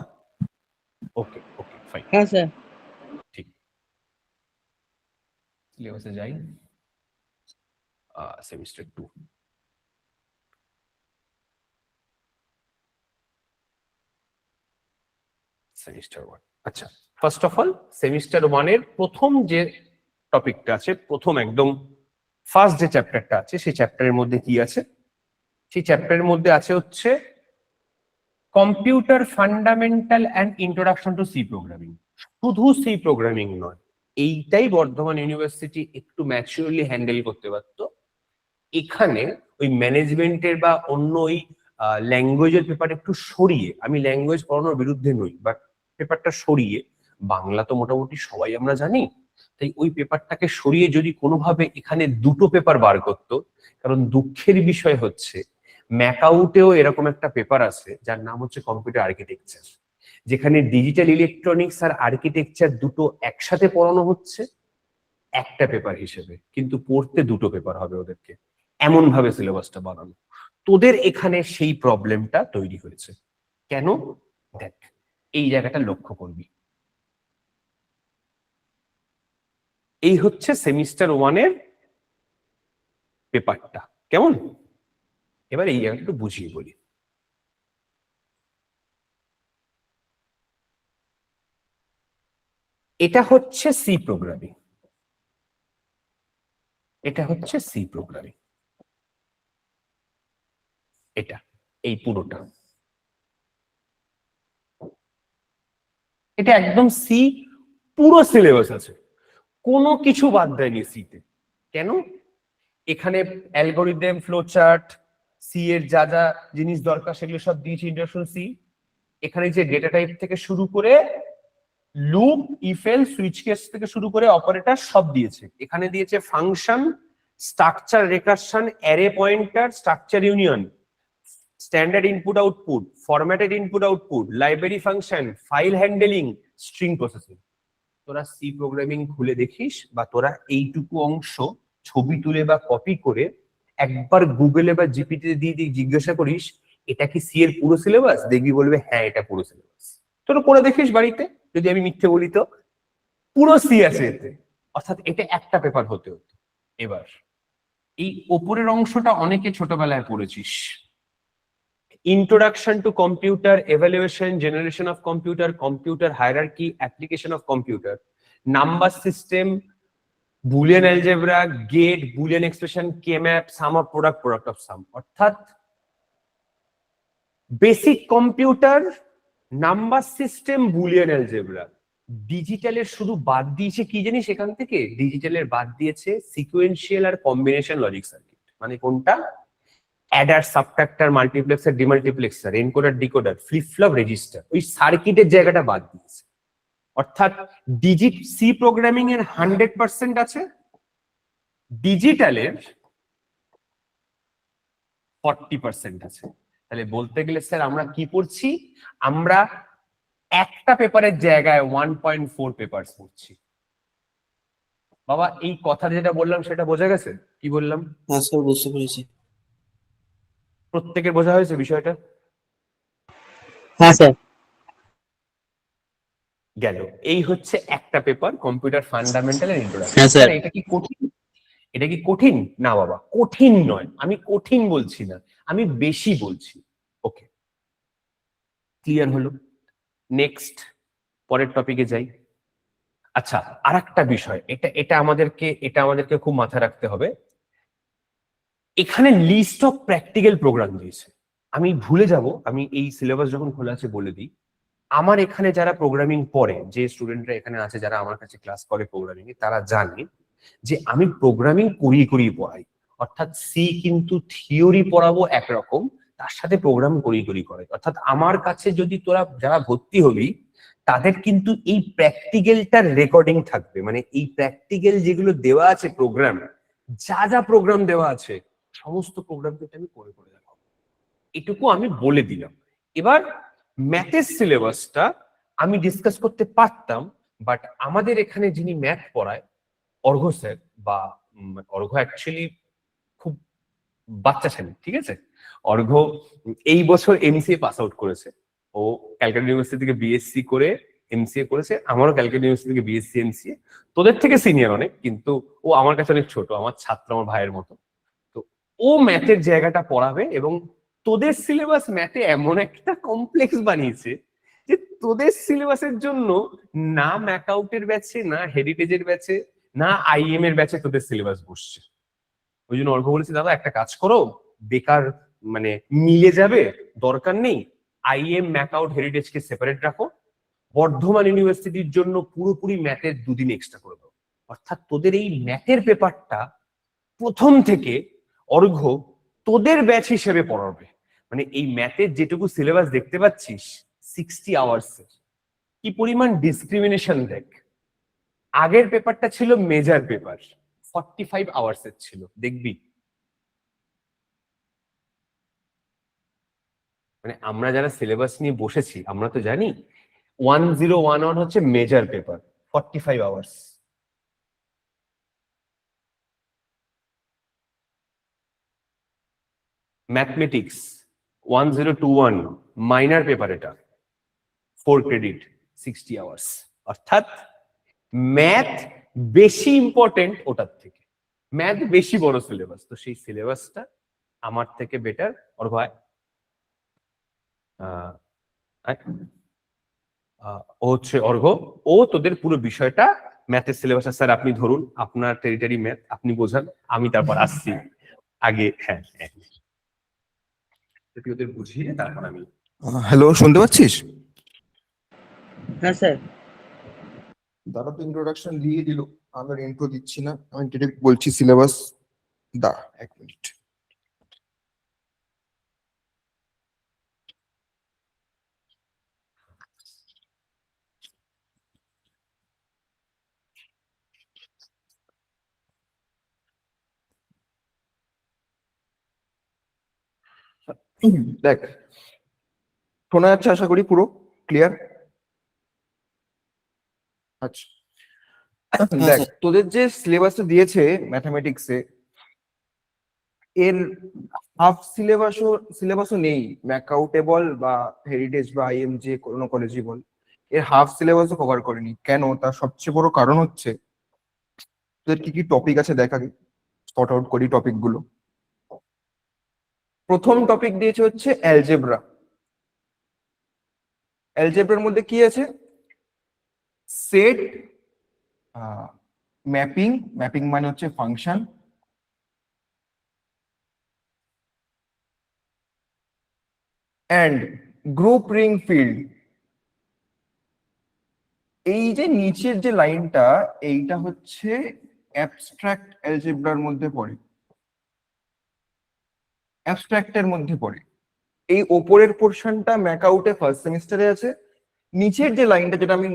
Okay fine. হ্যাঁ স্যার। ঠিক, সিলেবাসে যাই। Semester 2, semester 1। আচ্ছা, ফার্স্ট অফ অল সেমিস্টার 1 এর প্রথম যে টপিকটা আছে, প্রথম একদম ফার্স্ট যে চ্যাপ্টারটা আছে, সেই চ্যাপ্টারের মধ্যে কি আছে? সেই চ্যাপ্টারের মধ্যে আছে হচ্ছে computer fundamental and introduction to C programming. শুধু সি প্রোগ্রামিং নয়, এইটাই বর্ধমান ইউনিভার্সিটি একটু ম্যাচিউরলি হ্যান্ডেল করতে পারতো। এখানে ওই ম্যানেজমেন্টের বা অন্য ওই ল্যাঙ্গুয়েজের পেপার একটু সরিয়ে, আমি ল্যাঙ্গুয়েজ পড়ানোর বিরুদ্ধে নই, বাট পেপারটা সরিয়ে, বাংলা তো মোটামুটি সবাই আমরা জানি, তাই ওই পেপারটাকে সরিয়ে যদি কোনোভাবে এখানে দুটো পেপার বার করতো, কারণ দুঃখের বিষয় হচ্ছে ম্যাকআউটেও এরকম একটা পেপার আছে যার নাম হচ্ছে কম্পিউটার আর্কিটেকচার, যেখানে ডিজিটাল ইলেকট্রনিক্স আর আর্কিটেকচার দুটো একসাথে পড়ানো হচ্ছে একটা পেপার হিসেবে, কিন্তু পড়তে দুটো পেপার হবে ওদেরকে, এমন ভাবে সিলেবাসটা বানানো। তোদের এখানে সেই প্রবলেমটা তৈরি হয়েছে কেন? দেখ, এই জায়গাটা লক্ষ্য করবি। এই হচ্ছে সেমিস্টার 1-এর পেপারটা, কেমন? এবার এই জায়গাটা একটু বুঝিয়ে বলি। এটা হচ্ছে সি প্রোগ্রামিং, এটা হচ্ছে সি প্রোগ্রামিং, এটা এই পুরোটা, এটা একদম সি, পুরো সিলেবাস আছে, কোনো কিছু বাদ দেয়নি সিতে। কেন? এখানে অ্যালগরিদম, ফ্লো চার্ট, সি এর যা যা জিনিস দরকার সেগুলো সব দিয়েছি ইন্ট্রোডাকশন সি। এখানে যে ডেটা টাইপ থেকে শুরু করে loop, if else, switch case থেকে শুরু করে অপারেটর সব দিয়েছে। এখানে দিয়েছে function, structure, recursion, array pointer, structure union, standard input output, formatted input output, library function, file handling, string processing. তোরা সি প্রোগ্রামিং খুলে দেখিস, বা তোরা এইটুকু অংশ ছবি তুলে বা কপি করে একবার গুগলে বা জিপিটিতে দিয়ে দিয়ে জিজ্ঞাসা করিস এটা কি সি এর পুরো সিলেবাস, দেখবি বলবে হ্যাঁ এটা পুরো সিলেবাস। তোরা করে দেখিস বাড়িতে, যদি আমি মিথ্যে বলি তো পুরো সি আছে এতে, অর্থাৎ এটা একটা পেপার হতে হতো। এবার এই ওপরের অংশটা অনেকে ছোটবেলায় পড়েছিস, introduction to computer, evaluation, generation of computer, computer hierarchy, application of computer, number system, Boolean algebra, gate, Boolean expression, K map, sum of product, product of sum. অর্থাৎ basic computer, number system, Boolean algebra. ডিজিটালের শুধু বাদ দিয়েছে কি জানিস এখান থেকে? ডিজিটালের বাদ দিয়েছে সিকোয়েন্সিয়াল আর কম্বিনেশন লজিক সার্কিট। মানে কোনটা? Eder, subtractor, multiplexer, demultiplexer, encoder, decoder, flip flop, register, ওই সার্কিটের জায়গাটা বাদ দিয়েছে। অর্থাৎ সি প্রোগ্রামিং এর 100% আছে, ডিজিটালের 40% আছে। তাহলে বলতে গেলে স্যার আমরা কি পড়ছি? আমরা একটা পেপারের জায়গায় 1.4 পেপার পড়ছি। বাবা এই কথা যেটা বললাম সেটা বোঝা গেছে? কি বললাম? হ্যাঁ স্যার, বুঝতে পেরেছি। প্রত্যেকের বোঝা হয়েছে বিষয়টা? হ্যাঁ স্যার। গেল, এই হচ্ছে একটা paper, computer fundamental and introduction. হ্যাঁ স্যার। এটা কি কঠিন? এটা কি কঠিন? না বাবা, কঠিন নয়। আমি কঠিন বলছি না, আমি বেশি বলছি। ওকে, ক্লিয়ার হলো? নেক্সট, পরের টপিকে যাই। আচ্ছা, আরেকটা বিষয়, এটা আমাদেরকে খুব মাথায় রাখতে হবে। এখানে লিস্ট অফ প্র্যাকটিক্যাল প্রোগ্রাম দিয়েছে। আমি ভুলে যাব, আমি এই সিলেবাস যখন খোলা আছে বলে দিই, আমার এখানে যারা প্রোগ্রামিং পড়ে, যে স্টুডেন্টরা এখানে আছে যারা আমার কাছে ক্লাস করে প্রোগ্রামিং এ, তারা জানে যে আমি প্রোগ্রামিং করিয়ে পড়াই। অর্থাৎ সি কিন্তু থিওরি পড়াবো একরকম, তার সাথে প্রোগ্রাম করিয়ে করাই। অর্থাৎ আমার কাছে যদি তোরা যারা ভর্তি হবি, তাদের কিন্তু এই প্র্যাকটিক্যালটার রেকর্ডিং থাকবে। মানে এই প্র্যাকটিক্যাল যেগুলো দেওয়া আছে প্রোগ্রাম, যা প্রোগ্রাম দেওয়া আছে সমস্ত প্রোগ্রাম কিন্তু আমি করে দেখাবো। এটুকু আমি বলে দিলাম। এবার ম্যাথের সিলেবাসটা আমি ডিসকাস করতে পারতাম, বাট আমাদের এখানে যিনি ম্যাথ পড়ায়, অর্ঘ্য স্যার, বা অর্ঘ্য অ্যাকচুয়ালি খুব বাচ্চা ছেলে, ঠিক আছে? অর্ঘ্য এই বছর এমসিএ পাস আউট করেছে। ও ক্যালকাটা ইউনিভার্সিটি থেকে বিএসসি করে এমসিএ করেছে। আমারও ক্যালকাটা ইউনিভার্সিটি থেকে বিএসসি এমসিএ, তোদের থেকে সিনিয়র অনেক, কিন্তু ও আমার কাছে অনেক ছোট, আমার ছাত্র, আমার ভাইয়ের মতো। তো ও ম্যাথের জায়গাটা পড়াবে, এবং তোদের সিলেবাস ম্যাথে এমন একটা কমপ্লেক্স বানিয়েছে যে তোদের সিলেবাসের জন্য না ম্যাকআউটের ব্যাচে, না হেরিটেজের ব্যাচে, না আইএম এর ব্যাচে তোদের সিলেবাস বসছে। ওই জন্য অর্ঘ্য বলেছি, দাদা একটা কাজ করো, বেকার মানে মিলে যাবে, দরকার নেই, আইএম, ম্যাকআউট, হেরিটেজকে সেপারেট রাখো, বর্ধমান ইউনিভার্সিটির জন্য পুরোপুরি ম্যাথের 2 দিন এক্সট্রা করে দাও। অর্থাৎ তোদের এই ম্যাথের পেপারটা প্রথম থেকে অর্ঘ্য তোদের ব্যাচ হিসেবে পড়াবে। মানে এই ম্যাথের যেটুকু সিলেবাস দেখতে পাচ্ছিস 60 আওয়ার্স, কি পরিমাণ ডিসক্রিমিনেশন দেখ। আগের পেপারটা ছিল মেজর পেপার, 45 আওয়ার্স এর ছিল, দেখবি। মানে আমরা যারা সিলেবাস নিয়ে বসেছি আমরা তো জানি 1011 হচ্ছে major paper, 45 hours. Mathematics 1021 minor paper, এটা 4 ক্রেডিট, 60 আওয়ার্স। অর্থাৎ ম্যাথ বেশি ইম্পর্টেন্ট ওটার থেকে, ম্যাথ বেশি বড় সিলেবাস। তো সেই সিলেবাসটা আমার থেকে বেটার ওর ভাই। ও হচ্ছে অর্ঘ, ও তোদের পুরো বিষয়টা ম্যাথের সিলেবাস। স্যার আপনি ধরুন আপনার টেরিটরি ম্যাথ, আপনি বোঝান, আমি তারপর আসছি আগে। হ্যাঁ হ্যাঁ, ওদের বুঝিয়ে তারপর আমি। হ্যালো, শুনতে পাচ্ছিস? হ্যাঁ স্যার। দাদা তো ইন্ট্রোডাকশন দিয়ে দিল, আমি আর ইন্ট্রো দিচ্ছি না, আমি ডিরেক্ট বলছি সিলেবাস। দা 1 মিনিট। দেখ, শোনা যাচ্ছে আশা করি, পুরো ক্লিয়ার? আচ্ছা, দেখ স্যার। তোদের যে সিলেবাসটা দিয়েছে ম্যাথামেটিক্সে, এর হাফ সিলেবাসও নেই। ম্যাকাউটেবল বা হেরিটেজ বা আইএম যে কোনো কলেজই বল, এর হাফ সিলেবাসও কভার করেনি। কেন? তার সবচেয়ে বড় কারণ হচ্ছে তোদের কি কি টপিক আছে দেখ আগে, সর্ট আউট করি টপিক গুলো। প্রথম টপিক দিয়েছে হচ্ছে অ্যালজেব্রা। অ্যালজেব্রার মধ্যে কি আছে? সেট, ম্যাপিং, ম্যাপিং মানে হচ্ছে function, and group ring field. এই যে নিচের যে লাইনটা, এইটা হচ্ছে অ্যাবস্ট্রাক্ট অ্যালজেব্রার মধ্যে পড়ে, অ্যাবস্ট্রাক্টের মধ্যে পড়ে। এই ওপরের পোর্শনটা ম্যাকআউটে ফার্স্ট সেমিস্টারে আছে, নিচের যে লাইনটা যেটা আমি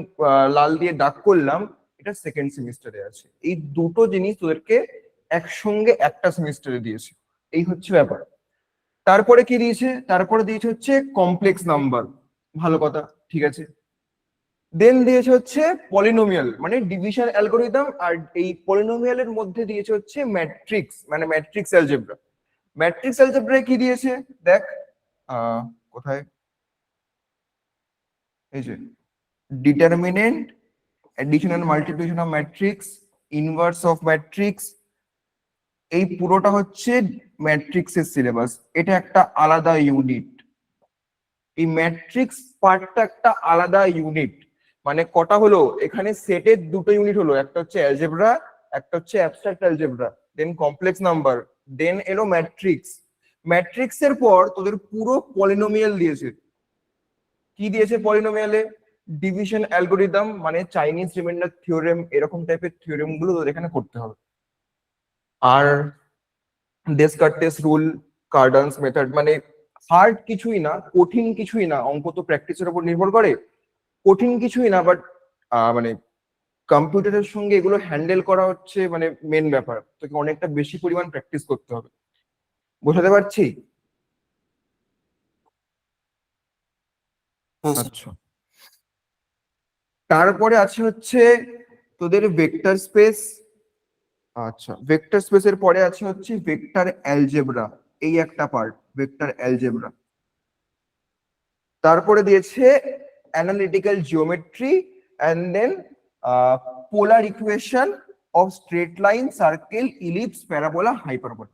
লাল দিয়ে দাগ করলাম, এটা সেকেন্ড সেমিস্টারে আছে। এই দুটো জিনিস তোদেরকে একসঙ্গে একটা সেমিস্টারে দিয়েছে, এই হচ্ছে ব্যাপার। তারপরে কি দিয়েছে? তারপরে দিয়েছে হচ্ছে কমপ্লেক্স নাম্বার, ভালো কথা, ঠিক আছে। দেন দিয়েছে হচ্ছে পলিনোমিয়াল মানে ডিভিশন অ্যালগোরিদম, আর এই পলিনোমিয়ালের মধ্যে দিয়েছে হচ্ছে ম্যাট্রিক্স মানে ম্যাট্রিক্স অ্যালজেব্রা। ম্যাট্রিক্স অ্যালজেব্রায় কি দিয়েছে দেখ, কোথায়, এই যে determinant, addition and multiplication of matrix, inverse of matrix, এই পুরোটা হচ্ছে ম্যাট্রিক্সের সিলেবাস। এটা একটা আলাদা ইউনিট, এই ম্যাট্রিক্স পার্টটা একটা আলাদা ইউনিট। মানে কটা হলো এখানে? সেটের দুটো ইউনিট হলো, একটা হচ্ছে অ্যালজেব্রা, একটা হচ্ছে অ্যাবস্ট্রাক্ট অ্যালজেব্রা, দেন কমপ্লেক্স নাম্বার, দেন এলো ম্যাট্রিক্স। ম্যাট্রিক্সের পর তোদের পুরো পলিনোমিয়াল দিয়েছে। কি দিয়েছে পলিনোমিয়ালে? ডিভিশন অ্যালগোরিদম মানে চাইনিজ রিমাইন্ডার থিওরেম, এরকম টাইপের থিওরেম গুলো তোদের এখানে করতে হবে। আর ডেসকার্টেস রুল, কার্ডানস মেথড, মানে হার্ড কিছুই না, কঠিন কিছুই না। অঙ্ক তো প্র্যাকটিসের উপর নির্ভর করে, কঠিন কিছুই না, বাট মানে কম্পিউটারের সঙ্গে এগুলো হ্যান্ডেল করা হচ্ছে মানে মেন ব্যাপার। তোকে অনেকটা বেশি পরিমাণ প্র্যাকটিস করতে হবে, বোঝাতে পারছি? হ্যাঁ স্যার। আচ্ছা, তারপরে আছে হচ্ছে তোদের ভেক্টর স্পেস। আচ্ছা, ভেক্টর স্পেসের পরে আছে হচ্ছে ভেক্টর অ্যালজেব্রা, এই একটা পার্ট ভেক্টর অ্যালজেব্রা। তারপরে দিয়েছে analytical geometry, and then polar equation of straight line, circle, ellipse, parabola, hyperbola.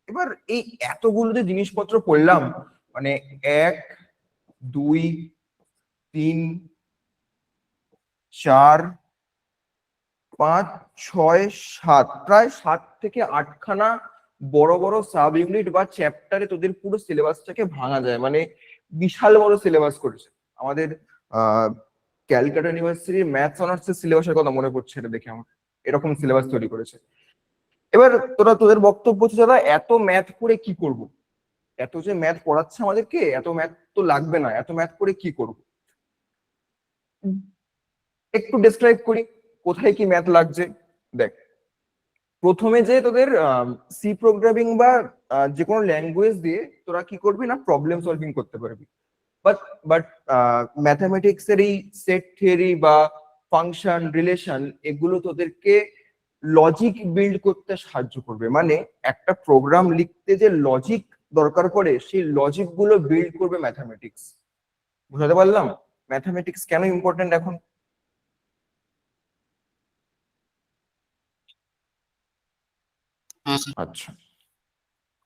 এবার এই এতগুলো যে জিনিসপত্র পড়লাম, মানে 1 2 3 4 5 6 7, প্রায় 7 থেকে 8 খানা বড় বড় সাব ইউনিট বা চ্যাপ্টারে তোদের পুরো সিলেবাসটাকে ভাঙা যায়। মানে বিশাল বড় সিলেবাস করেছে আমাদের। ক্যালকাটা ইউনিভার্সিটির ম্যাথস অনার্সের সিলেবাসের কথা মনে পড়ছে এটা দেখে আমার, এরকম সিলেবাস তৈরি করেছে। এবার তোদের বক্তব্য হচ্ছে দাদা এত ম্যাথ করে কি করব, এত যে ম্যাথ পড়াচ্ছে আমাদেরকে, এত ম্যাথ তো লাগবে না, এত ম্যাথ করে কি করব। একটু ডেসক্রাইব করি কোথায় কি ম্যাথ লাগছে। দেখ, প্রথমে যে তোদের সি প্রোগ্রামিং বা যে কোনো ল্যাঙ্গুয়েজ দিয়ে তোরা কি করবি না, প্রবলেম সলভিং করতে পারবি। বাট বাট ম্যাথামেটিক্স এর এই সেট থিওরি বা ফাংশন রিলেশন এগুলো তোদেরকে লজিক বিল্ড করতে সাহায্য করবে। মানে একটা প্রোগ্রাম লিখতে যে লজিক দরকার পড়ে, সেই লজিক গুলো বিল্ড করবে ম্যাথামেটিক্স। বুঝাতে পারলাম ম্যাথামেটিক্স কেন ইম্পর্টেন্ট এখন? হ্যাঁ স্যার। আচ্ছা,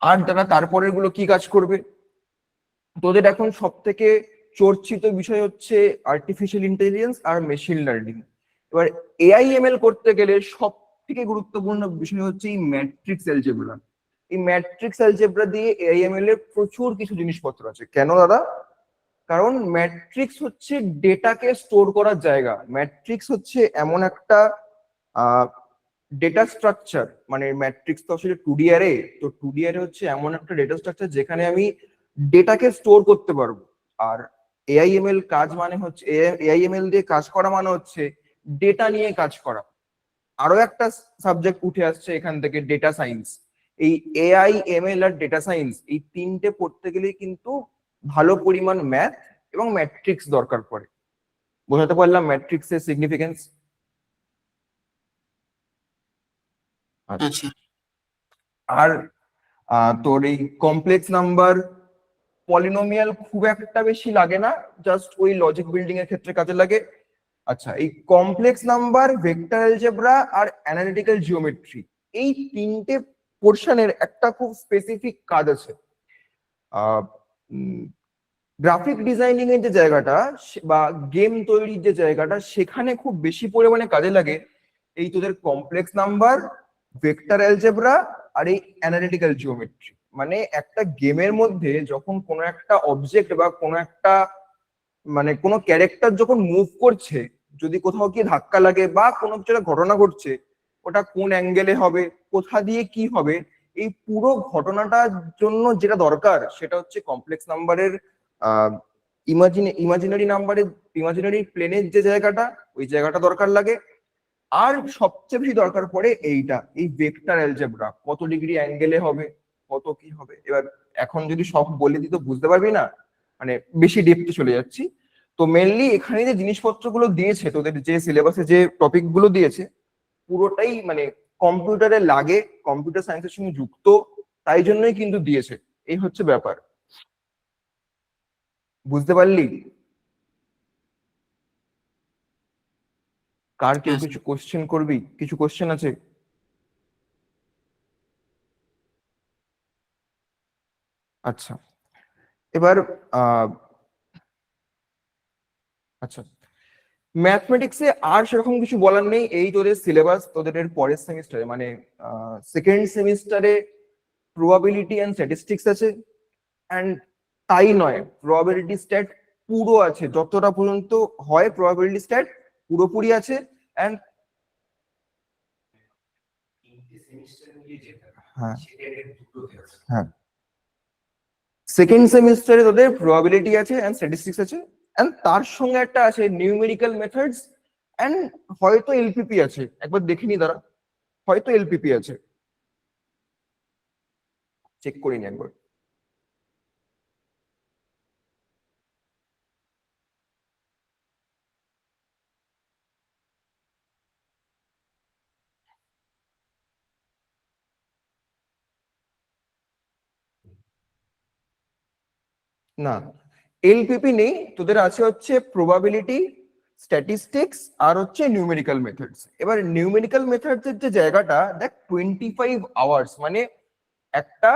আর তারা তারপরের গুলো কি কাজ করবে? তোদের এখন সব থেকে চর্চিত বিষয় হচ্ছে আর্টিফিশিয়াল ইন্টেলিজেন্স আর মেশিন লার্নিং। এবার এআইএমএল করতে গেলে সব থেকে গুরুত্বপূর্ণ বিষয় হচ্ছে এই ম্যাট্রিক্স অ্যালজেব্রা। এই ম্যাট্রিক্স অ্যালজেব্রা দিয়ে এআইএমএল এর প্রচুর কিছু জিনিসপত্র আছে। কেন দাদা? কারণ ম্যাট্রিক্স হচ্ছে ডেটাকে স্টোর করার জায়গা। ম্যাট্রিক্স হচ্ছে এমন একটা ডেটা স্ট্রাকচার, মানে ম্যাট্রিক্স তো আসলে 2D অ্যারে, তো 2D অ্যারে হচ্ছে এমন একটা ডেটা স্ট্রাকচার যেখানে আমি ডেটাকে স্টোর করতে পারবো। আর এআইএমএল কাজ মানে হচ্ছে, এআইএমএল দিয়ে কাজ করা মানে হচ্ছে ডেটা নিয়ে কাজ করা। আরো একটা সাবজেক্ট উঠে আসছে এখান থেকে, ডেটা সায়েন্স। এই এআইএমএল আর ডেটা সায়েন্স এই তিনটে পড়তে গেলেই কিন্তু ভালো পরিমাণ ম্যাথ এবং ম্যাট্রিক্স দরকার পড়ে। বোঝাতে পারলাম ম্যাট্রিক্সের সিগনিফিকেন্স? হ্যাঁ স্যার। আর তোর এই কমপ্লেক্স নাম্বার, পলিনোমিয়াল খুব একটা বেশি লাগে না, জাস্ট ওই লজিক বিল্ডিং এর ক্ষেত্রে কাজে লাগে। আচ্ছা, এই কমপ্লেক্স নাম্বার, ভেক্টর অ্যালজেব্রা আর অ্যানালিটিক্যাল জিওমেট্রি, এই তিনটে পোর্শনের একটা খুব স্পেসিফিক কাজ আছে। গ্রাফিক ডিজাইনিং এর যে জায়গাটা বা গেম তৈরির যে জায়গাটা, সেখানে খুব বেশি পরিমাণে কাজে লাগে এই তোদের কমপ্লেক্স নাম্বার, ভেক্টর অ্যালজেব্রা আর এই অ্যানালিটিক্যাল জিওমেট্রি। মানে একটা গেমের মধ্যে যখন কোনো একটা অবজেক্ট বা কোনো একটা, মানে কোনো ক্যারেক্টার যখন মুভ করছে, যদি কোথাও কি ধাক্কা লাগে বা কোনো কিছু একটা ঘটনা ঘটছে, ওটা কোন অ্যাঙ্গেলে হবে, কোথা দিয়ে কি হবে, এই পুরো ঘটনাটার জন্য যেটা দরকার সেটা হচ্ছে কমপ্লেক্স নাম্বারের ইমাজিনারি নাম্বারের, ইমাজিনারি প্লেনের যে জায়গাটা, ওই জায়গাটা দরকার লাগে। আর সবচেয়ে বেশি দরকার পড়ে এইটা, এই ভেক্টর অ্যালজেব্রা, কত ডিগ্রি অ্যাঙ্গেলে হবে, কত কি হবে। এবার এখন যদি সব বলে দিই তো বুঝতে পারবি না, মানে বেশি ডেপথে চলে যাচ্ছি। তো মেনলি এখানে যে জিনিসপত্রগুলো দিয়েছে, তোদের যে সিলেবাসে যে টপিক গুলো দিয়েছে, পুরোটাই মানে কম্পিউটারে লাগে, কম্পিউটার সায়েন্সের সঙ্গে যুক্ত, তাই জন্যই কিন্তু দিয়েছে। এই হচ্ছে ব্যাপার, বুঝতে পারলি? কার কেউ হ্যাঁ কিছু কোশ্চেন করবি? কিছু কোশ্চেন আছে? আচ্ছা, এবার আচ্ছা, ম্যাথমেটিক্সে আর সেরকম কিছু বলার নেই। এই তোদের সিলেবাস, তোদের এর পরের সেমিস্টারে মানে সেকেন্ড সেমিস্টারে প্রবাবিলিটি অ্যান্ড স্ট্যাটিস্টিক্স আছে। অ্যান্ড তাই নয়, প্রবাবিলিটি স্ট্যাট পুরো আছে, যতটা পর্যন্ত হয় প্রবাবিলিটি স্ট্যাট পুরোপুরি আছে। অ্যান্ড হ্যাঁ, হ্যাঁ, সেকেন্ড সেমিস্টারে তোদের প্রবাবিলিটি আছে অ্যান্ড স্ট্যাটিস্টিক্স আছে, অ্যান্ড তার সঙ্গে একটা আছে নিউমেরিক্যাল মেথডস, অ্যান্ড হয়তো এলপিপি আছে, একবার দেখে নি দাঁড়া, হয়তো এলপিপি আছে, চেক করিনি একবার। না, এলপিপি নেই, তোদের আছে হচ্ছে প্রবাবিলিটি, স্ট্যাটিস্টিক্স আর হচ্ছে নিউমেরিক্যাল মেথডস। এবার নিউমেরিক্যাল মেথডস এর যে জায়গাটা দেখ, 25 আওয়ার্স, মানে একটা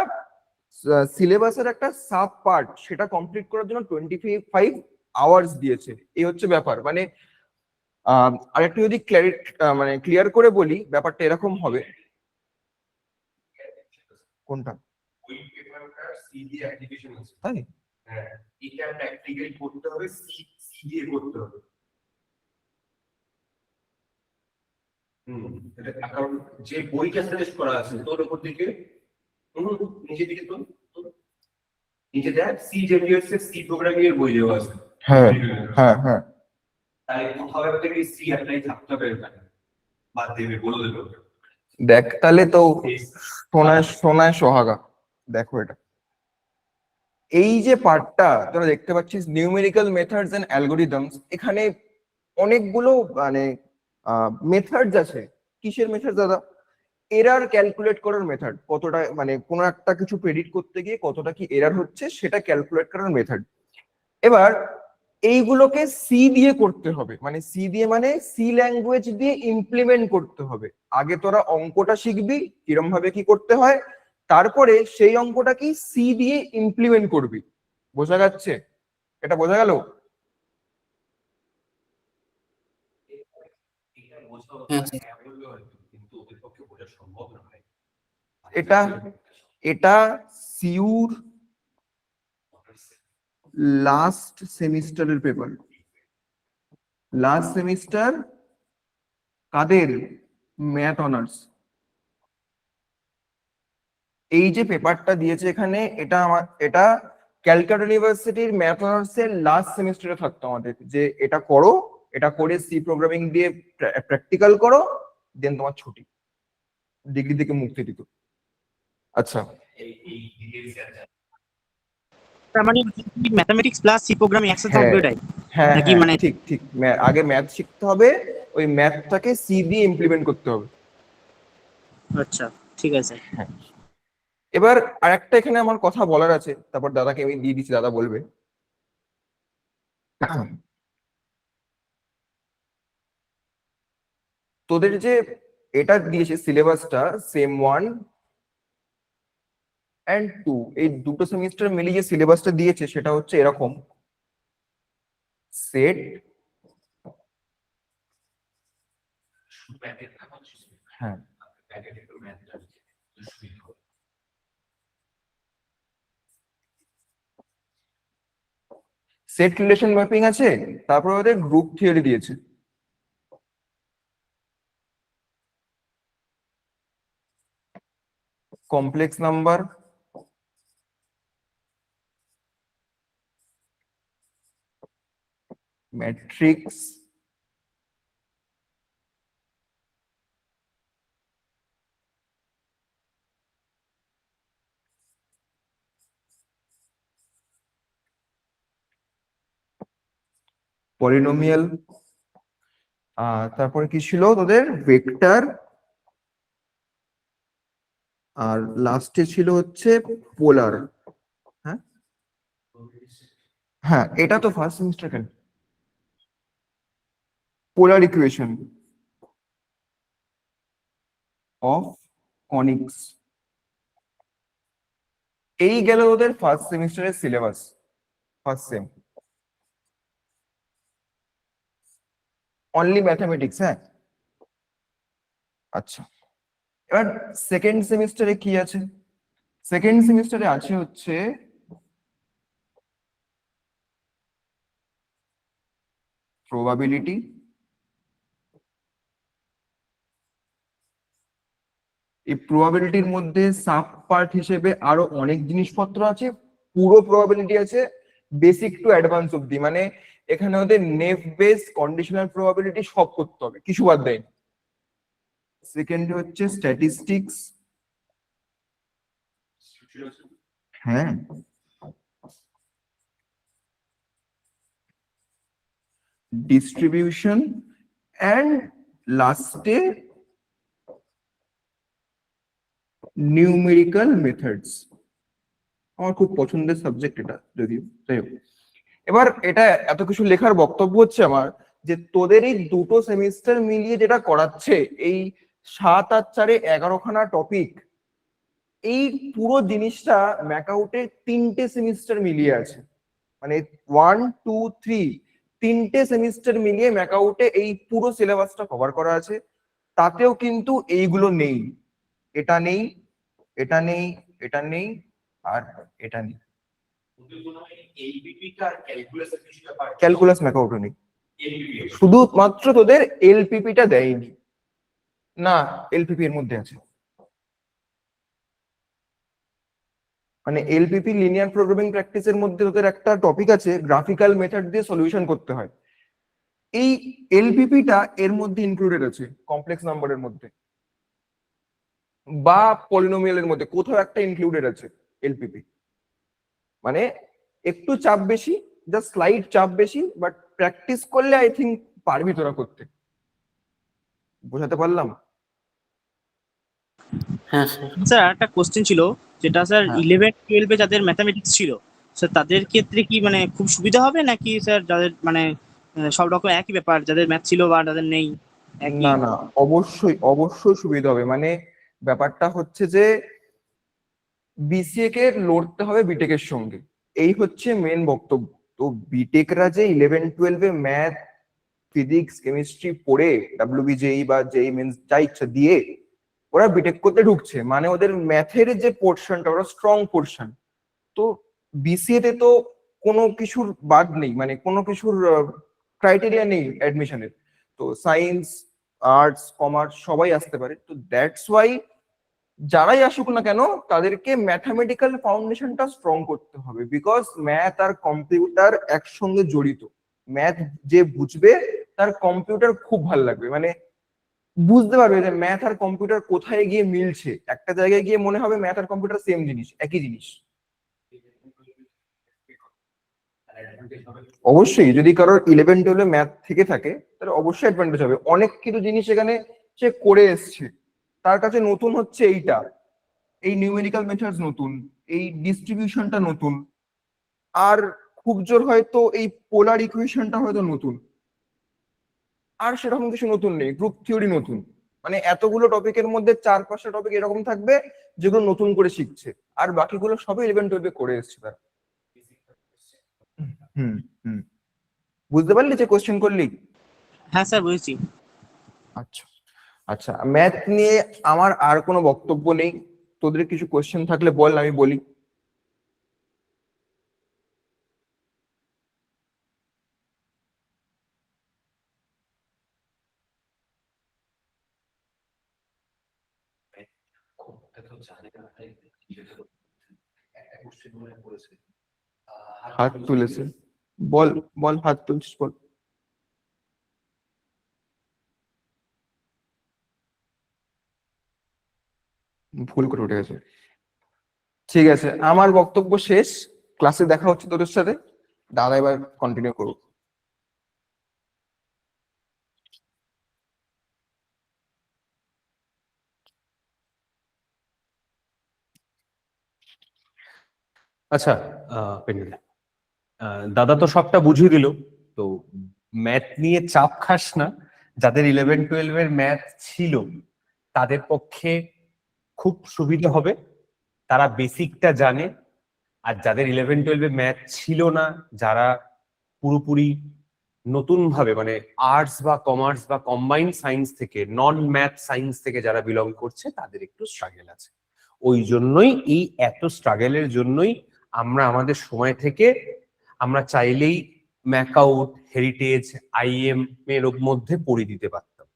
সিলেবাসের একটা সাব পার্ট, সেটা কমপ্লিট করার জন্য 25 আওয়ার্স দিয়েছে। এই হচ্ছে ব্যাপার। মানে আর একটু যদি মানে ক্লিয়ার করে বলি, ব্যাপারটা এরকম হবে। কোনটা? ওই পেপারটার সি দিয়ে অ্যাপ্লিকেশন আছে, তাই? হ্যাঁ, এটা প্র্যাকটিক্যাল করতে হবে, সি দিয়ে করতে হবে। কারণ যে বইটা সাজেস্ট করা আছে তোর উপর দিকে নিচের দিকে তো নিচে দেখ সি জেভিয়ার্স এর সি প্রোগ্রামিং এর বই দেওয়া আছে। হ্যাঁ হ্যাঁ হ্যাঁ তাই কোথাও একটা কি সি অ্যাপ্লাই থাকতে হবে এখানে, বাদ দেবে বলে দেবে। দেখ তাহলে তো সোনায় সোনায় সোহাগা। দেখো এটা, এই যে পার্টটা তোরা দেখতে পাচ্ছিস নিউমেরিক্যাল মেথডস এন্ড অ্যালগোরিদমস, এখানে অনেকগুলো মানে মেথডস আছে। কিসের মেথড দাদা? এরার ক্যালকুলেট করার মেথড, কতটা মানে কোনো একটা কিছু প্রেডিক্ট করতে গিয়ে কতটা কি এরার হচ্ছে সেটা ক্যালকুলেট করার মেথড। এবার এইগুলোকে সি দিয়ে করতে হবে, মানে সি দিয়ে মানে সি ল্যাঙ্গুয়েজ দিয়ে ইমপ্লিমেন্ট করতে হবে। আগে তোরা অঙ্কটা শিখবি কিরম ভাবে কি করতে হয়, তারপরে সেই অঙ্কটা কি সি দিয়ে ইমপ্লিমেন্ট করবি। বোঝা যাচ্ছে? এটা বোঝা গেল? হ্যাঁ স্যার। এটা এটা সিউর লাস্ট সেমিস্টারের পেপার। লাস্ট সেমিস্টার কাদের? Math honours. এই যে পেপারটা দিয়েছে এখানে, এটা ক্যালকাটা ইউনিভার্সিটির ম্যাথ অনার্স এর লাস্ট সেমিস্টারে থাকতো আমাদের, যে এটা করো, এটা করে সি প্রোগ্রামিং দিয়ে প্র্যাকটিক্যাল করো, দেন তোমার ছুটি, ডিগ্রি থেকে মুক্তি দিত। আচ্ছা, তার মানে ম্যাথমেটিক্স প্লাস সি প্রোগ্রামিং একসাথে হ্যাঁ। থাকবে ওটাই হ্যাঁ নাকি? হ্যাঁ, মানে ঠিক ঠিক, আগে ম্যাথ শিখতে হবে, ওই ম্যাথটাকে সি দিয়ে ইমপ্লিমেন্ট করতে হবে। আচ্ছা ঠিক আছে। হ্যাঁ, এবার আরেকটা এখানে আমার কথা বলার আছে, তারপর দাদাকে আমি দিয়ে দিচ্ছি, দাদা বলবে। তোদের যে এটা দিয়েছে সিলেবাসটা, সেম 1 and 2, এই দুটো সেমিস্টার মিলিয়ে যে সিলেবাসটা দিয়েছে সেটা হচ্ছে এরকম: সেট, হ্যাঁ, সেট রিলেশন ম্যাপিং আছে, তারপর ওদের গ্রুপ থিওরি দিয়েছে। কমপ্লেক্স নাম্বার, ম্যাট্রিক্স, পলিনোমিয়াল, তারপরে কি ছিল তোদের? ভেক্টর, আর লাস্টে ছিল হচ্ছে পোলার। হ্যাঁ হ্যাঁ, এটা তো ফার্স্ট সেমিস্টার। কেন? পোলার ইকুয়েশন অফ কনিক্স। এই গেল ওদের ফার্স্ট সেমিস্টারের syllabus, first same, only mathematics. হ্যাঁ, আচ্ছা, এবার সেকেন্ড সেমিস্টারে কি আছে? সেকেন্ড সেমিস্টারে আছে হচ্ছে প্রবাবিলিটি, এই প্রবাবিলিটির মধ্যে সাব পার্ট হিসেবে আরো অনেক জিনিসপত্র আছে। পুরো প্রবাবিলিটি আছে বেসিক টু অ্যাডভান্স অব্দি, মানে এখানে ওদের নেভ বেস, কন্ডিশনাল প্রবাবিলিটি সব করতে হবে, কিছু বাদ দেয়। সেকেন্ড হচ্ছে স্ট্যাটিস্টিক্স, হ্যাঁ, ডিস্ট্রিবিউশন, অ্যান্ড লাস্টে নিউমেরিক্যাল মেথডস। আমার খুব পছন্দের সাবজেক্ট এটা, যদিও। যাই হোক, এবার এটা এত কিছু লেখার বক্তব্য হচ্ছে আমার, যে তোদের এই দুটো সেমিস্টার মিলিয়ে যেটা করাচ্ছে, এই 7 আর 4 11খানা টপিক, এই পুরো জিনিসটা ম্যাকআউটের 3টে সেমিস্টার মিলিয়ে আছে। মানে 1 2 3 3টে সেমিস্টার মিলিয়ে ম্যাকআউটে এই পুরো সিলেবাসটা কভার করা আছে। তাতেও কিন্তু এইগুলো নেই, এটা নেই, এটা নেই, এটা নেই, আর এটা নেই। ক্যালকুলাস ম্যাকআউটে নেই, শুধুমাত্র তোদের এলপিপিটা দেয়নি। না, এলপিপি এর মধ্যে আছে। মানে এলপিপি লিনিয়ার প্রোগ্রামিং প্র্যাকটিসের মধ্যে ওদের একটা টপিক আছে, গ্রাফিক্যাল মেথড দিয়ে সলিউশন করতে হয়। এই এলপিপিটা এর মধ্যে ইনক্লুডেড আছে, কমপ্লেক্স নাম্বারের মধ্যে বা পলিনোমিয়ালের মধ্যে কোথাও একটা ইনক্লুডেড আছে এলপিপি। মানে একটু চাপ বেশি, জাস্ট স্লাইড চাপ বেশি, বাট প্র্যাকটিস করলে আই থিঙ্ক পারবি তোরা করতে। বোঝাতে পারলাম? হ্যাঁ স্যার। স্যার একটা কোশ্চেন ছিল, যেটা স্যার হ্যাঁ। 11-12 যাদের ম্যাথামেটিক্স ছিল স্যার তাদের ক্ষেত্রে কি মানে খুব সুবিধা হবে, নাকি স্যার যাদের মানে সব রকম একই ব্যাপার, যাদের ম্যাথ ছিল বা যাদের নেই একই? না না, অবশ্যই অবশ্যই সুবিধা হবে। মানে ব্যাপারটা হচ্ছে যে বিসিএ কে লড়তে হবে বিটেক এর সঙ্গে, এই হচ্ছে মেন বক্তব্য। তো বিটেকরা যে 11-12 ম্যাথ, ফিজিক্স, কেমিস্ট্রি পড়ে ডাব্লিউবিজেই বা জেই মেন্স যা ইচ্ছা দিয়ে ওরা বিটেক করতে ঢুকছে, মানে ওদের ম্যাথের যে পোর্শনটা ওরা স্ট্রং পোর্শন। তো বিসিএ তে তো কোনো কিছুর বাদ নেই, মানে কোনো কিছুর ক্রাইটেরিয়া নেই অ্যাডমিশনের। তো সায়েন্স, আর্টস, কমার্স সবাই আসতে পারে। তো দ্যাটস ওয়াই যারাই আসুক না কেন তাদেরকে ম্যাথামেটিক্যাল ফাউন্ডেশনটা স্ট্রং করতে হবে, বিকজ ম্যাথ আর কম্পিউটার একসঙ্গে জড়িত। ম্যাথ যে বুঝবে তার কম্পিউটার খুব ভালো লাগবে, মানে বুঝতে পারবে যে ম্যাথ আর কম্পিউটার কোথায় গিয়ে মিলছে। একটা জায়গায় গিয়ে মনে হবে ম্যাথ আর কম্পিউটার সেম জিনিস, একই জিনিস। অবশ্যই যদি কারোর 11-12 ম্যাথ থেকে থাকে তাহলে অবশ্যই অ্যাডভান্টেজ হবে। অনেক কিছু জিনিস এখানে সে করে এসছে, তার কাছে নতুন হচ্ছে এইটা, এই নিউমেরিক্যাল মেথডস নতুন, এই ডিস্ট্রিবিউশনটা নতুন, আর খুব জোর হয়তো এই পোলার ইকুয়েশনটা হয়তো নতুন। আর সেরকম কিছু নতুন নেই, গ্রুপ থিওরি নতুন। মানে এতগুলো টপিকের মধ্যে 4-5টা টপিক এরকম থাকবে যেগুলো নতুন করে শিখছে, আর বাকিগুলো সবই 11-12 করে এসছে তারা। হুম হুম, বুঝতে পারলি যে কোশ্চেন করলি? হ্যাঁ স্যার বুঝেছি। আচ্ছা আচ্ছা, ম্যাথ নিয়ে আমার আর কোনো বক্তব্য নেই। তোদের কিছু কোশ্চেন থাকলে বল, আমি বলি। হাত তুলেছে, বল বল, হাত তুলছিস বল। ভুল করে উঠে গেছে। ঠিক আছে, আমার বক্তব্য শেষ। ক্লাসে দেখা হচ্ছে তোদের সাথে। দাদা এবার কন্টিনিউ করবো। আচ্ছা, পেন্ডুলা, দাদা তো সবটা বুঝিয়ে দিল। তো ম্যাথ নিয়ে চাপ খাস না, যাদের 11-12 ম্যাথ ছিল তাদের পক্ষে খুব সুবিধা হবে, তারা বেসিকটা জানে। আর যাদের 11-12 ম্যাথ ছিল না, যারা পুরোপুরি নতুন ভাবে মানে আর্টস বা কমার্স বা কম্বাইন্ড সায়েন্স থেকে, নন ম্যাথ সায়েন্স থেকে যারা বিলং করছে, তাদের একটু স্ট্রাগল আছে। ওই জন্যই এই এত স্ট্রাগলের জন্যই আমরা আমাদের সময় থেকে আমরা চাইলেই ম্যাকআউট, হেরিটেজ, আইএম এর মধ্যে পড়ে দিতে পারতাম।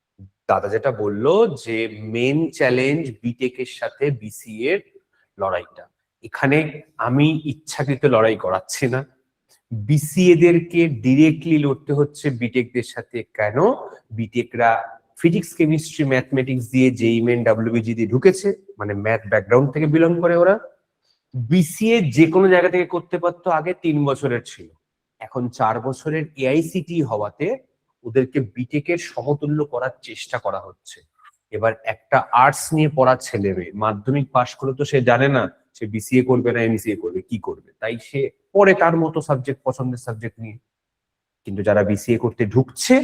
দাদা যেটা বললো যে মেন চ্যালেঞ্জ বিটেক এর সাথে বিসিএ এর লড়াইটা, এখানে আমি ইচ্ছাকৃত লড়াই করাচ্ছি না। বিসিএ দেরকে ডিরেক্টলি লড়তে হচ্ছে বিটেকদের সাথে। কেন? বিটেকরা ফিজিক্স, কেমিস্ট্রি, ম্যাথমেটিক্স দিয়ে জেই মেন ডাব্লিউবিজি দিয়ে ঢুকেছে, মানে ম্যাথ ব্যাকগ্রাউন্ড থেকে বিলং করে ওরা। বিসিএ যে কোনো জায়গা থেকে করতে পারতো, আগে 3 বছরের ছিল, এখন 4 বছরের এআইসিটি হওয়াতে ওদেরকে বিটেকের সমতুল্য করার চেষ্টা করা হচ্ছে। এবার একটা আর্টস নিয়ে পড়া ছেলে মেয়ে মাধ্যমিক পাশ করলে তো সে জানে না সে বিসিএ করবে না এমসিএ করবে, কি করবে, তাই সে পড়ে তার মতো সাবজেক্ট, পছন্দের সাবজেক্ট নিয়ে। কিন্তু যারা বিসিএ করতে ঢুকছে,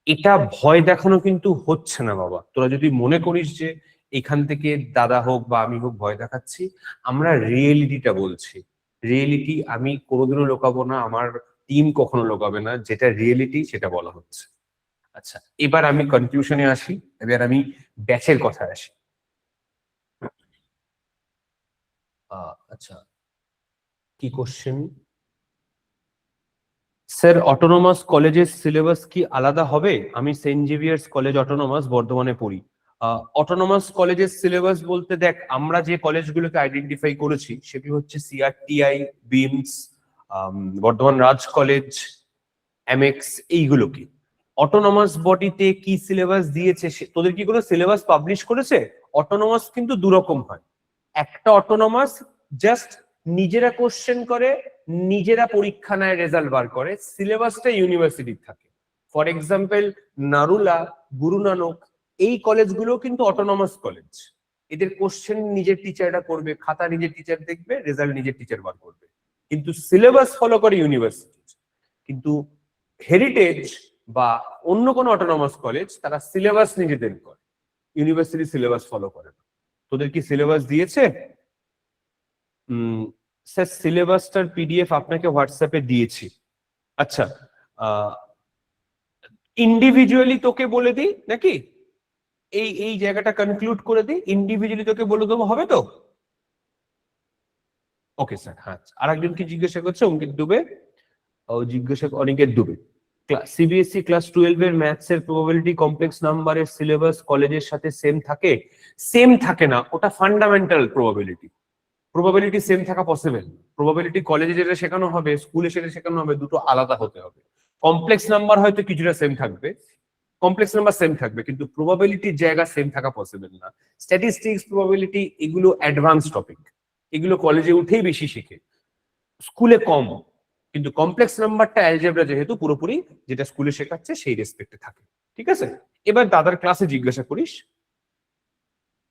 এটা ভয় দেখানো কিন্তু হচ্ছে না বাবা। তোরা যদি মনে করিস যে এখান থেকে দাদা হোক বা আমি হোক ভয় দেখাচ্ছি, আমরা রিয়েলিটিটা বলছি। রিয়েলিটি আমি কোনোদিনও লোকাবো না, আমার টিম কখনো লোকাবে না, যেটা রিয়েলিটি সেটা বলা হচ্ছে। আচ্ছা, এবার আমি কনক্লুশনে আসি, এবার আমি ব্যাচের কথা আসি। আচ্ছা, কি কোশ্চেন? স্যার, অটোনোমাস কলেজের সিলেবাস কি আলাদা হবে? আমি সেন্ট জেভিয়ার্স কলেজ অটোনোমাস বর্ধমানে পড়ি, অটোনমাস কলেজের সিলেবাস বলতে দেখ, আমরা যে কলেজগুলোকে আইডেন্টিফাই করেছি সেগুলো হচ্ছে সিআরটিআই, বিমস, বর্ধমান রাজ কলেজ, এমএক্স, এইগুলোকে। অটোনমাস বডিতে কি সিলেবাস দিয়েছে, তোদের কি কোনো সিলেবাস পাবলিশ করেছে? অটোনমাস কিন্তু দুরকম হয়। একটা অটোনমাস জাস্ট নিজেরা কোশ্চেন করে, নিজেরা পরীক্ষা নেয়, রেজাল্ট বার করে, সিলেবাসটা ইউনিভার্সিটির থাকে। ফর এক্সাম্পল নারুলা, গুরু নানক, এই কলেজগুলো কিন্তু অটোনমাস কলেজ। এদের কোশ্চেন নিজের টিচাররা করবে, খাতা নিজের টিচার দেখবে, রেজাল্ট নিজের টিচার বার করবে, কিন্তু সিলেবাস ফলো করে ইউনিভার্সিটি। কিন্তু হেরিটেজ বা অন্য কোনো অটোনমাস কলেজ তারা সিলেবাস নিজেদের করে, ইউনিভার্সিটি সিলেবাস ফলো করে না। তোদের কি সিলেবাস দিয়েছে? স্যার সিলেবাসটার পিডিএফ আপনাকে হোয়াটসঅ্যাপে দিয়েছি। আচ্ছা, ইন্ডিভিজুয়ালি তোকে বলে দিই নাকি? এই জায়গাটা কনক্লুড করে দিই, ইন্ডিভিজুয়ালি তোকে বলে দেবো, হবে তো? Okay sir. হ্যাঁ, আর একজন কি জিজ্ঞাসা করছে? অঙ্কিত দুবে ও জিজ্ঞাসা, অনিকেত দুবে। সিবিএসই ক্লাস 12 এর ম্যাথস এর প্রবাবিলিটি কমপ্লেক্স নাম্বারের সিলেবাস কলেজের সাথে সেম থাকে? সেম থাকে না, ওটা ফান্ডামেন্টাল প্রবাবিলিটি। প্রবাবিলিটি সেম থাকা পসিবল। প্রবাবিলিটি কলেজে যেটা শেখানো হবে, স্কুলে সেটা শেখানো হবে, দুটো আলাদা হতে হবে। কমপ্লেক্স নাম্বার হয়তো কিছুটা সেম থাকবে, কমপ্লেক্স নাম্বার সেম থাকবে, কিন্তু প্রবাবিলিটির জায়গা সেম থাকা পসিবল না। স্ট্যাটিস্টিক্স, প্রবাবিলিটি এগুলো অ্যাডভান্স টপিক, এগুলো কলেজে উঠেই বেশি শিখে, স্কুলে কম। কিন্তু কমপ্লেক্স নাম্বারটা অ্যালজেব্রা যেহেতু পুরোপুরি যেটা স্কুলে শেখাচ্ছে সেই রেসপেক্টে থাকে। ঠিক আছে, এবার দাদার ক্লাসে জিজ্ঞাসা করিস,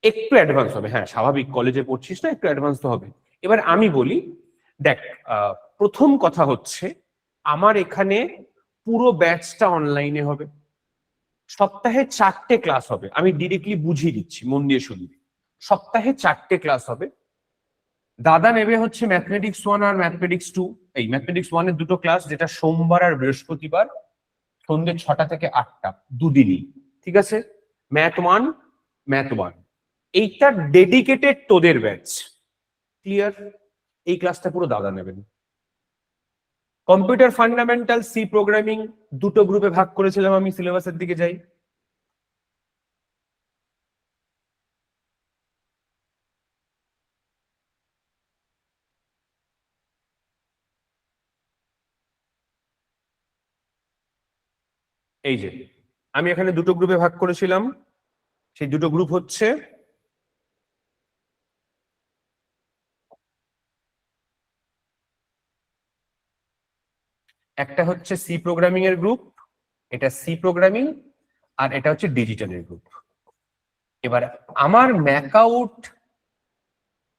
একটু অ্যাডভান্স হবে। হ্যাঁ স্বাভাবিক, কলেজে পড়ছিস না, একটু অ্যাডভান্স তো হবে। এবার আমি বলি, দেখ প্রথম কথা হচ্ছে আমার এখানে পুরো ব্যাচটা অনলাইনে হবে, সপ্তাহে 4টে ক্লাস হবে। আমি ডিরেক্টলি বুঝিয়ে দিচ্ছি, মন দিয়ে শুনবি। সপ্তাহে 4টে ক্লাস হবে। দাদা নেবে হচ্ছে ম্যাথমেটিক্স 1 আর ম্যাথমেটিক্স 2। এই ম্যাথমেটিক্স 1 এর দুটো ক্লাস, যেটা সোমবার আর বৃহস্পতিবার সন্ধ্যে 6টা থেকে 8টা, দুদিনই। ঠিক আছে, ম্যাথ 1, ম্যাথ 1, এইটা ডেডিকেটেড তোদের ব্যাচ। ক্লিয়ার? এই ক্লাসটা পুরো দাদা নেবেন। কম্পিউটার ফান্ডামেন্টাল, সি প্রোগ্রামিং, দুটো গ্রুপে ভাগ করেছিলাম আমি, সিলেবাসের দিকে যাই। এই যে আমি এখানে দুটো গ্রুপে ভাগ করেছিলাম, সেই দুটো গ্রুপ হচ্ছে একটা হচ্ছে সি প্রোগ্রামিং এর গ্রুপ, এটা সি প্রোগ্রামিং, আর এটা হচ্ছে ডিজিটালের গ্রুপ। এবার আমার ম্যাকআউট,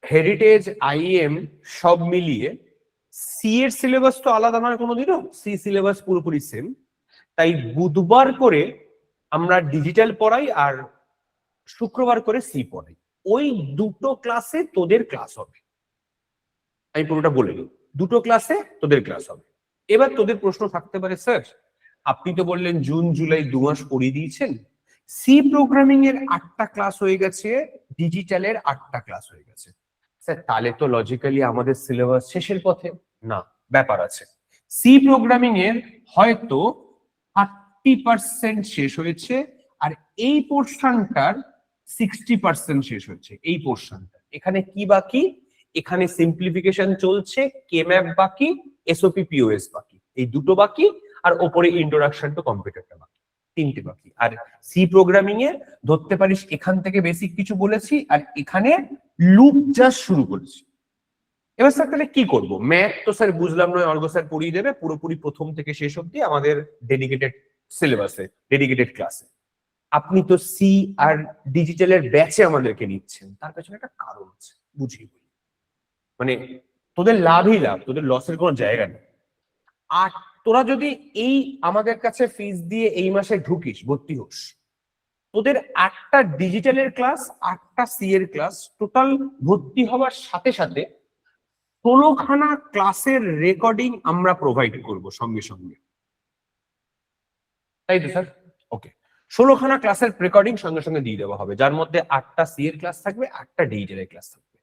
হেরিটেজ, আইএম সব মিলিয়ে সি এর সিলেবাস তো আলাদা নয় কোনোদিনও, সি সিলেবাস পুরোপুরি সেম। তাই বুধবার করে আমরা ডিজিটাল পড়াই আর শুক্রবার করে সি পড়াই। ওই দুটো ক্লাসে তোদের ক্লাস হবে, আমি পুরোটা বলে দিই, দুটো ক্লাসে তোদের ক্লাস হবে। এবার তোদের প্রশ্ন থাকতে পারে, স্যার আপনি তো বললেন জুন জুলাই 2 মাস পড়িয়ে দিয়েছেন, সি প্রোগ্রামিং এর 8টা ক্লাস হয়ে গেছে, ডিজিটালের 8টা ক্লাস হয়ে গেছে, স্যার তাহলে তো লজিক্যালি আমাদের সিলেবাস শেষের পথে। না, ব্যাপার আছে। সি প্রোগ্রামিং এর হয়তো 30% শেষ হয়েছে, আর এই পোর্শনটার 60% শেষ হয়েছে। এই পোর্শনটা এখানে কি বাকি? এখানে সিম্পলিফিকেশন চলছে, কে ম্যাপ বাকি, এসওপি পিওএস বাকি, এই দুটো বাকি, আর ওপরে ইন্ট্রোডাকশন টু কম্পিউটারটা বাকি, 3টে বাকি। আর সি প্রোগ্রামিং এ ধরতে পারিস এখান থেকে বেসিক কিছু বলেছি, আর এখানে লুপ জাস্ট শুরু করেছি। এবার স্যার তাহলে কি করব? ম্যাথ তো স্যার বুঝলাম নয়, অর্গ স্যার পড়িয়ে দেবে পুরোপুরি প্রথম থেকে শেষ অব্দি আমাদের ডেডিকেটেড সিলেবাসে, ডেডিকেটেড ক্লাসে। আপনি তো সি আর ডিজিটালের ব্যাচে আমাদেরকে নিচ্ছেন, তার পেছনে একটা কারণ আছে, বুঝিয়ে বলি। মানে তোদের লাভই লাভ, তোদের লসের কোনো জায়গা নেই। আর তোরা যদি এই আমাদের কাছে ফিস দিয়ে এই মাসে ঢুকিস, ভর্তি হোস, তোদের 8টা ডিজিটালের ক্লাস, 8টা সি এর ক্লাস, টোটাল ভর্তি হওয়ার সাথে সাথে 16খানা ক্লাসের রেকর্ডিং আমরা প্রোভাইড করব সঙ্গে সঙ্গে। তাই তো স্যার? ওকে, 16খানা ক্লাসের রেকর্ডিং সঙ্গে সঙ্গে দিয়ে দেওয়া হবে, যার মধ্যে 8টা সি এর ক্লাস থাকবে, 8টা ডিজিটালের ক্লাস থাকবে।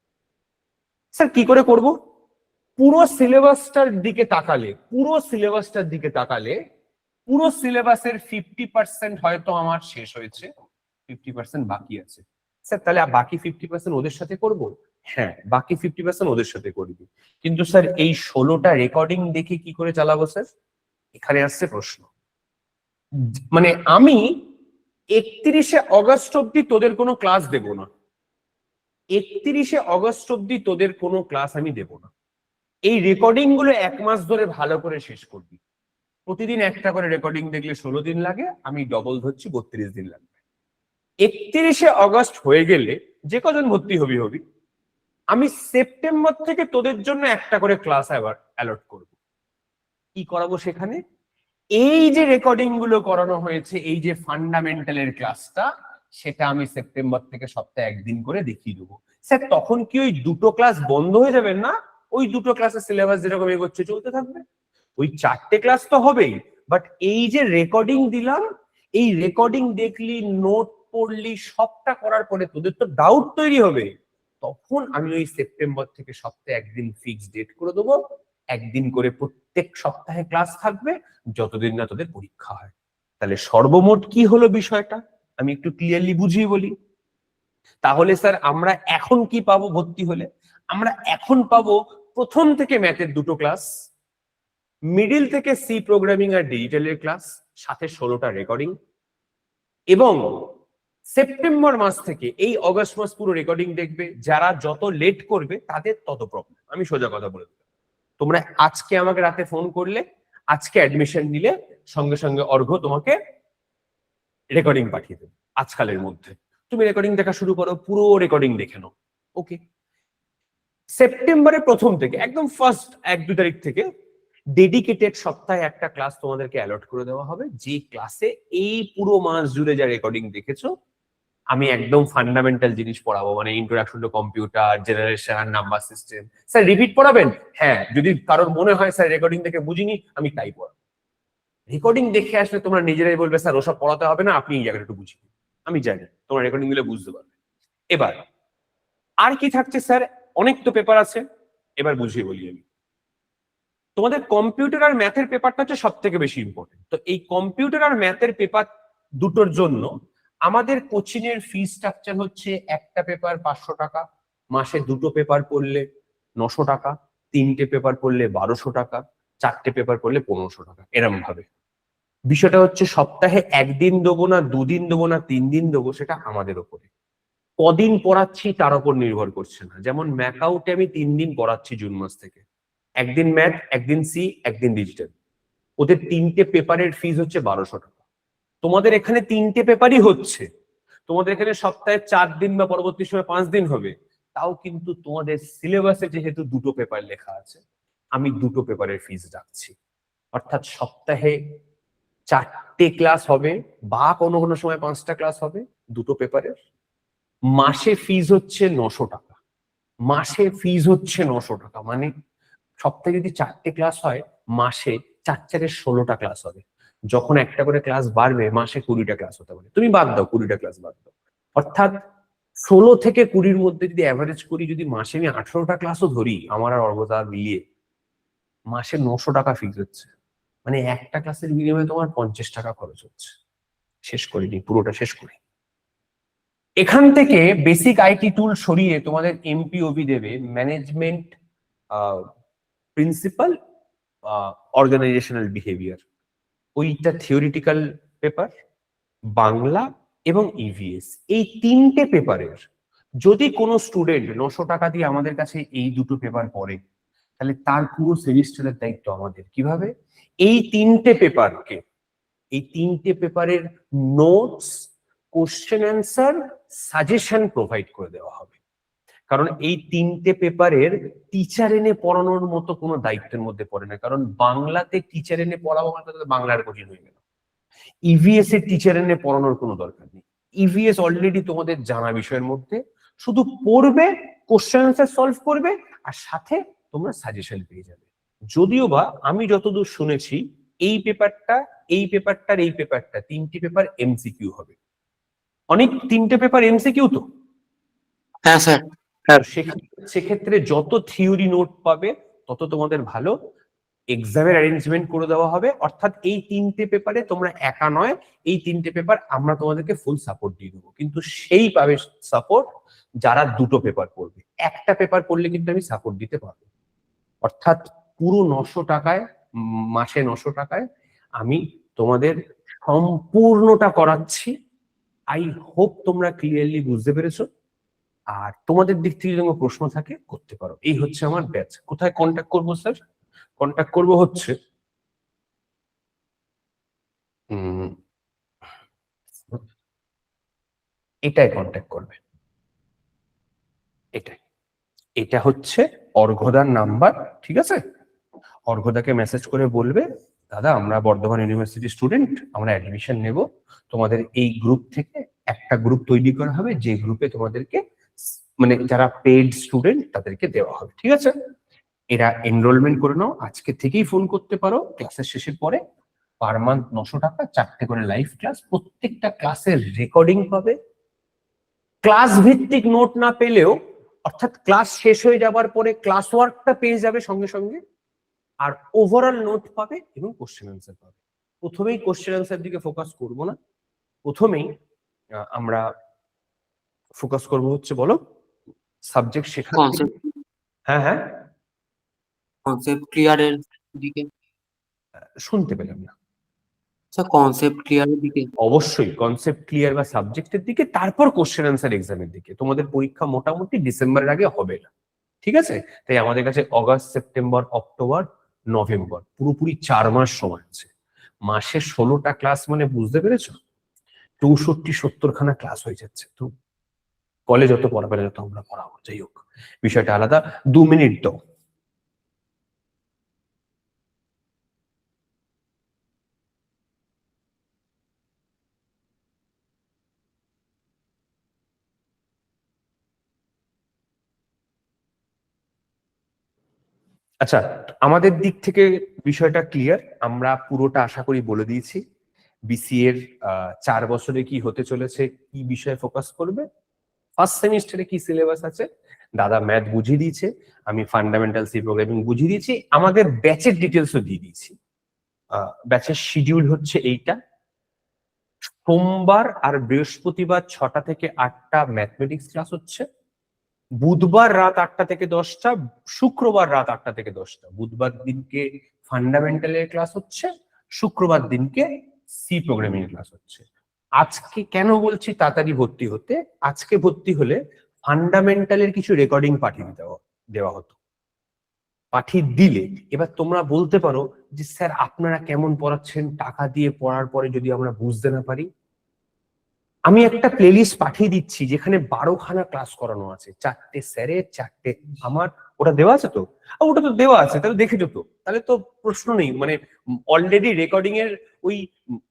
স্যার কি করে করব? পুরো সিলেবাসটার দিকে তাকালে, পুরো সিলেবাসটার দিকে তাকালে পুরো সিলেবাসের 50% হয়তো আমার শেষ হয়েছে, 50% বাকি আছে। স্যার তাহলে বাকি 50% ওদের সাথে করব? হ্যাঁ, বাকি 50% ওদের সাথে করবি, কিন্তু স্যার এই 16টা রেকর্ডিং দেখে কি করে চালাবো স্যার? এখানে আসছে প্রশ্ন। মানে আমি 31শে অগস্ট অব্দি তোদের কোনো ক্লাস দেব না, 31শে অগস্ট অব্দি তোদের কোনো ক্লাস আমি দেব না। এই রেকর্ডিং গুলো 1 মাস ধরে ভালো করে শেষ করবি। প্রতিদিন একটা করে রেকর্ডিং দেখলে 16 দিন লাগে, আমি ডবল ধরছি 32 দিন লাগবে। 31শে অগস্ট হয়ে গেলে যে কজন ভর্তি হবি হবি, আমি সেপ্টেম্বর থেকে তোদের জন্য একটা করে ক্লাস আবার অ্যালট করব। কি করাবো সেখানে? এই যে রেকর্ডিং গুলো করানো হয়েছে, এই যে ফান্ডামেন্টালের ক্লাসটা, সেটা আমি সেপ্টেম্বর থেকে সপ্তাহে একদিন করে দেখিয়ে দেবো। স্যার তখন কি ওই দুটো ক্লাস বন্ধ হয়ে যাবে? না, ওই দুটো ক্লাসের সিলেবাস যেরকম এগোচ্ছে চলতে থাকবে, ওই 4টে ক্লাস তো হবেই, বাট এই যে রেকর্ডিং দিলাম, এই রেকর্ডিং দেখলি, নোট পড়লি, সবটা করার পরে তোদের তো ডাউট তৈরি হবে, তখন আমি ওই সেপ্টেম্বর থেকে সপ্তাহে একদিন ফিক্স ডেট করে দেবো, একদিন করে প্রত্যেক সপ্তাহে ক্লাস থাকবে যতদিন না তোদের পরীক্ষা হয়। তাহলে সর্বমোট কি হলো বিষয়টা আমি একটু ক্লিয়ারলি বুঝিয়ে বলি। তাহলে স্যার আমরা এখন কি পাবো ভর্তি হলে? আমরা এখন পাবো প্রথম থেকে ম্যাথের 2টো ক্লাস, মিডিল থেকে সি প্রোগ্রামিং আর ডিজিটালের ক্লাস, সাথে 16টা রেকর্ডিং, এবং সেপ্টেম্বর মাস থেকে এই অগস্ট মাস পুরো রেকর্ডিং দেখবে। যারা যত লেট করবে তাদের তত প্রবলেম। আমি সোজা কথা বলে দিলাম, তোমরা আজকে আমাকে রাতে ফোন করলে, আজকে অ্যাডমিশন নিলে, সঙ্গে সঙ্গে অর্ঘ্য তোমাকে রেকর্ডিং পাঠিয়ে দেবে আজকালের মধ্যে। তুমি রেকর্ডিং দেখা শুরু করো, পুরো রেকর্ডিং দেখে নাও। ওকে, সেপ্টেম্বরের প্রথম থেকে একদম ফার্স্ট 1-2 তারিখ থেকে ডেডিকেটেড সপ্তাহে একটা ক্লাস তোমাদেরকে অ্যালট করে দেওয়া হবে, যে ক্লাসে এই পুরো মাস জুড়ে যা রেকর্ডিং দেখেছো আমি একদম ফান্ডামেন্টাল জিনিস পড়াবো, মানে ইন্ট্রোডাকশন টু কম্পিউটার, জেনারেশন আর নাম্বার সিস্টেম। স্যার রিপিট পড়াবেন? হ্যাঁ, যদি কারোর মনে হয় স্যার রেকর্ডিং দেখে বুঝিনি, আমি তাই পড়াবো। রেকর্ডিং দেখে আসলে তোমরা নিজেরাই বলবে স্যার ওসব পড়াতে হবে না, আপনি এই জায়গাটা একটু বুঝিয়ে দিন। আমি জানি তোমরা রেকর্ডিং গুলো বুঝতে পারবে। এবার আর কি থাকছে স্যার? অনেক তো পেপার আছে, এবার বুঝিয়ে বলি আমি। তোমাদের কম্পিউটার আর ম্যাথের পেপারটা হচ্ছে সব থেকে বেশি ইম্পর্টেন্ট। তো এই কম্পিউটার আর ম্যাথের পেপার দুটোর জন্য আমাদের কোচিং এর ফি স্ট্রাকচার হচ্ছে একটা পেপার 500 টাকা, মাসে 2টো পেপার পড়লে 900 টাকা, 3টে পেপার পড়লে 1200 টাকা, 4টে পেপার পড়লে 1500 টাকা, এরম ভাবে। বিষয়টা হচ্ছে সপ্তাহে একদিন দেবো না, 2 দিন দেবো না, 3 দিন দেবো, সেটা আমাদের উপরে। কদিন পড়াচ্ছি তার উপর নির্ভর করছে না। যেমন ম্যাকআউটে আমি 3 দিন পড়াচ্ছি জুন মাস থেকে, একদিন ম্যাথ, একদিন সি, একদিন ডিজিটাল। ওদের 3টে পেপারের ফিজ হচ্ছে 1200 টাকা। তোমাদের এখানে 3টে পেপারই হচ্ছে, তোমাদের এখানে সপ্তাহে 4 দিন বা পরবর্তী সময় 5 দিন হবে, তাও কিন্তু তোমাদের সিলেবাসে যেহেতু 2টো পেপার লেখা আছে, আমি 2টো পেপারের ফিজ রাখছি। অর্থাৎ সপ্তাহে 4টে ক্লাস হবে, বা কোনো কোনো সময় 5টা ক্লাস হবে 2টো পেপারের। মাসে ফিজ হচ্ছে 900 টাকা, মাসে ফিজ হচ্ছে 900 টাকা। মানে সপ্তাহে যদি 4টে ক্লাস হয়, মাসে 4 16টা ক্লাস হবে। যখন একটা করে ক্লাস বাড়বে, মাসে 20টা ক্লাস হতে পারে। তুমি বাদ দাও 20টা ক্লাস বাদ দাও, অর্থাৎ 16 থেকে 20-র মধ্যে যদি অ্যাভারেজ করি, যদি মাসে আমি 18টা ক্লাসও ধরি, আমার আর অর্ঘ্যতা মিলিয়ে মাসে 900 টাকা ফিজ হচ্ছে। মানে একটা ক্লাসের বিনিময়ে তোমার 50 টাকা খরচ হচ্ছে। শেষ করিনি, পুরোটা শেষ করি। এখান থেকে বেসিক আইটি টুল সরিয়ে তোমাদের এমপিওবি দেবে, ম্যানেজমেন্ট প্রিন্সিপাল অর্গানাইজেশনাল বিহেভিয়ার। ওইটা থিওরিটিক্যাল পেপার, বাংলা এবং ইভিএস। এই 3টে পেপারের যদি কোনো স্টুডেন্ট 900 টাকা দিয়ে আমাদের কাছে এই 2টো পেপার পড়ে, তাহলে তার পুরো সেমিস্টারের দায়িত্ব আমাদের। কিভাবে? এই 3টে পেপারকে, এই 3টে পেপারের notes, question answer, suggestion provide করে দেওয়া হবে। কারণ এই 3টে পেপারের টিচার এনে পড়ানোর মতো কোনো দায়িত্বের মধ্যে পড়ে না। কারণ বাংলাতে টিচার এনে পড়াবো মানে বাংলার কঠিন হয়ে গেল। ইভিএস এর টিচার এনে পড়ানোর কোনো দরকার নেই। ইভিএস অলরেডি তোমাদের জানা বিষয়ের মধ্যে, শুধু পড়বে, কোশ্চেন অ্যান্সার সলভ করবে, আর সাথে তোমরা সাজেশন পেয়ে যাবে। যদিও বা আমি যতদূর শুনেছি এই পেপারটা, এই পেপারটার এই পেপারটা 3টে পেপার এমসিকিউ হবে। অনেক 3টে পেপার এমসিকিউ তো? হ্যাঁ স্যার। সেক্ষেত্রে যত থিওরি নোট পাবে তত তোমাদের ভালো। এক্সামের অ্যারেঞ্জমেন্ট করে দেওয়া হবে, অর্থাৎ এই 3টে পেপারে তোমরা একা নয়, এই 3টে পেপার আমরা তোমাদেরকে ফুল সাপোর্ট দিয়ে দেবো, কিন্তু সেই পাবে সাপোর্ট যারা 2টো পেপার পড়বে। একটা পেপার পড়লে কিন্তু আমি সাপোর্ট দিতে পারবো, অর্থাৎ পুরো 900 টাকায়, মাসে 900 টাকায় আমি তোমাদের সম্পূর্ণটা করাচ্ছি। আই হোপ তোমরা ক্লিয়ারলি বুঝতে পেরেছো। আর তোমাদের দিক থেকে যদি কোনো প্রশ্ন থাকে করতে পারো। এই হচ্ছে আমার ব্যাচ। কোথায় কন্ট্যাক্ট করবো স্যার? কন্ট্যাক্ট করবো হচ্ছে এটাই কন্ট্যাক্ট করবে, এটাই। এটা হচ্ছে অর্ঘদার নাম্বার, ঠিক আছে? অর্ঘদাকে মেসেজ করে বলবে, দাদা আমরা বর্ধমান ইউনিভার্সিটি স্টুডেন্ট, আমরা অ্যাডমিশন নেব, তোমাদের এই গ্রুপ থেকে একটা গ্রুপ তৈরি করা হবে, যে গ্রুপে তোমাদেরকে মানে যারা পেইড স্টুডেন্ট তাদেরকে দেওয়া হবে, ঠিক আছে? এরা এনরোলমেন্ট করে নাও, আজকে থেকেই ফোন করতে পারো ক্লাসের শেষের পরে। পার মান্থ 900 টাকা, 4টে করে লাইভ ক্লাস, প্রত্যেকটা ক্লাসের রেকর্ডিং পাবে। ক্লাস ভিত্তিক নোট না পেলেও, অর্থাৎ ক্লাস শেষ হয়ে যাবার পরে ক্লাস ওয়ার্কটা পেয়ে যাবে সঙ্গে সঙ্গে, আর ওভারঅল নোট পাবে এবং কোশ্চেন আনসার পাবে। প্রথমেই কোশ্চেন আনসার দিকে ফোকাস করব না, প্রথমেই আমরা ফোকাস করব হচ্ছে, বলো, সাবজেক্ট শেখার দিকে। কনসেপ্ট হ্যাঁ হ্যাঁ, কনসেপ্ট ক্লিয়ারের দিকে। শুনতে পেলাম না। স্যার কনসেপ্ট ক্লিয়ারের দিকে। অবশ্যই কনসেপ্ট ক্লিয়ার বা সাবজেক্টের দিকে, তারপর কোশ্চেন আনসার এক্সামের দিকে। তোমাদের পরীক্ষা মোটামুটি ডিসেম্বরের আগে হবে না, ঠিক আছে? তাই আমাদের কাছে অগাস্ট, সেপ্টেম্বর, অক্টোবর, নভেম্বর পুরোপুরি 4 মাস সময় আছে। মাসে 16টা ক্লাস, মানে বুঝতে পেরেছো? 64-70 খানা ক্লাস হয়ে যাচ্ছে। তো কলেজ যত পড়াবে যত আমরা পড়াবো, যাই হোক বিষয়টা আলাদা। 2 মিনিট দাও। আচ্ছা, আমাদের দিক থেকে বিষয়টা ক্লিয়ার, আমরা পুরোটা আশা করি বলে দিয়েছি। বিসিএ এর 4 বছরে কি হতে চলেছে, কি বিষয়ে ফোকাস করবে, ফার্স্ট সেমিস্টারে কি সিলেবাস আছে, দাদা ম্যাথ বুঝিয়ে দিয়েছে, আমি ফান্ডামেন্টাল সি প্রোগ্রামিং বুঝিয়ে দিয়েছি, আমাদের ব্যাচের ডিটেলসও দিয়ে দিয়েছি। ব্যাচের শিডিউল হচ্ছে এইটা: সোমবার আর বৃহস্পতিবার 6টা থেকে 8টা ম্যাথমেটিক্স ক্লাস হচ্ছে, বুধবার রাত 8টা থেকে 10টা, শুক্রবার রাত 8টা থেকে 10টা। বুধবার দিনকে ফান্ডামেন্টালের ক্লাস হচ্ছে, শুক্রবার দিনকে সি প্রোগ্রামিং এর ক্লাস হচ্ছে। আজকে কেন বলছি তাড়াতাড়ি ভর্তি হতে, আজকে ভর্তি হলে ফান্ডামেন্টালের কিছু রেকর্ডিং পাঠিয়ে দেওয়া হতো, পাঠিয়ে দিলে এবার তোমরা বলতে পারো যে স্যার আপনারা কেমন পড়াচ্ছেন, টাকা দিয়ে পড়ার পরে যদি আমরা বুঝতে না পারি। আমি একটা প্লেলিস্ট পাঠিয়ে দিচ্ছি যেখানে 12খানা ক্লাস করানো আছে, 4টে স্যারের, 4টে আমার। ওটা দেওয়া আছে তো? ওটা তো দেওয়া আছে, তাহলে দেখে যেত, তাহলে তো প্রশ্ন নেই। মানে অলরেডি রেকর্ডিং এর ওই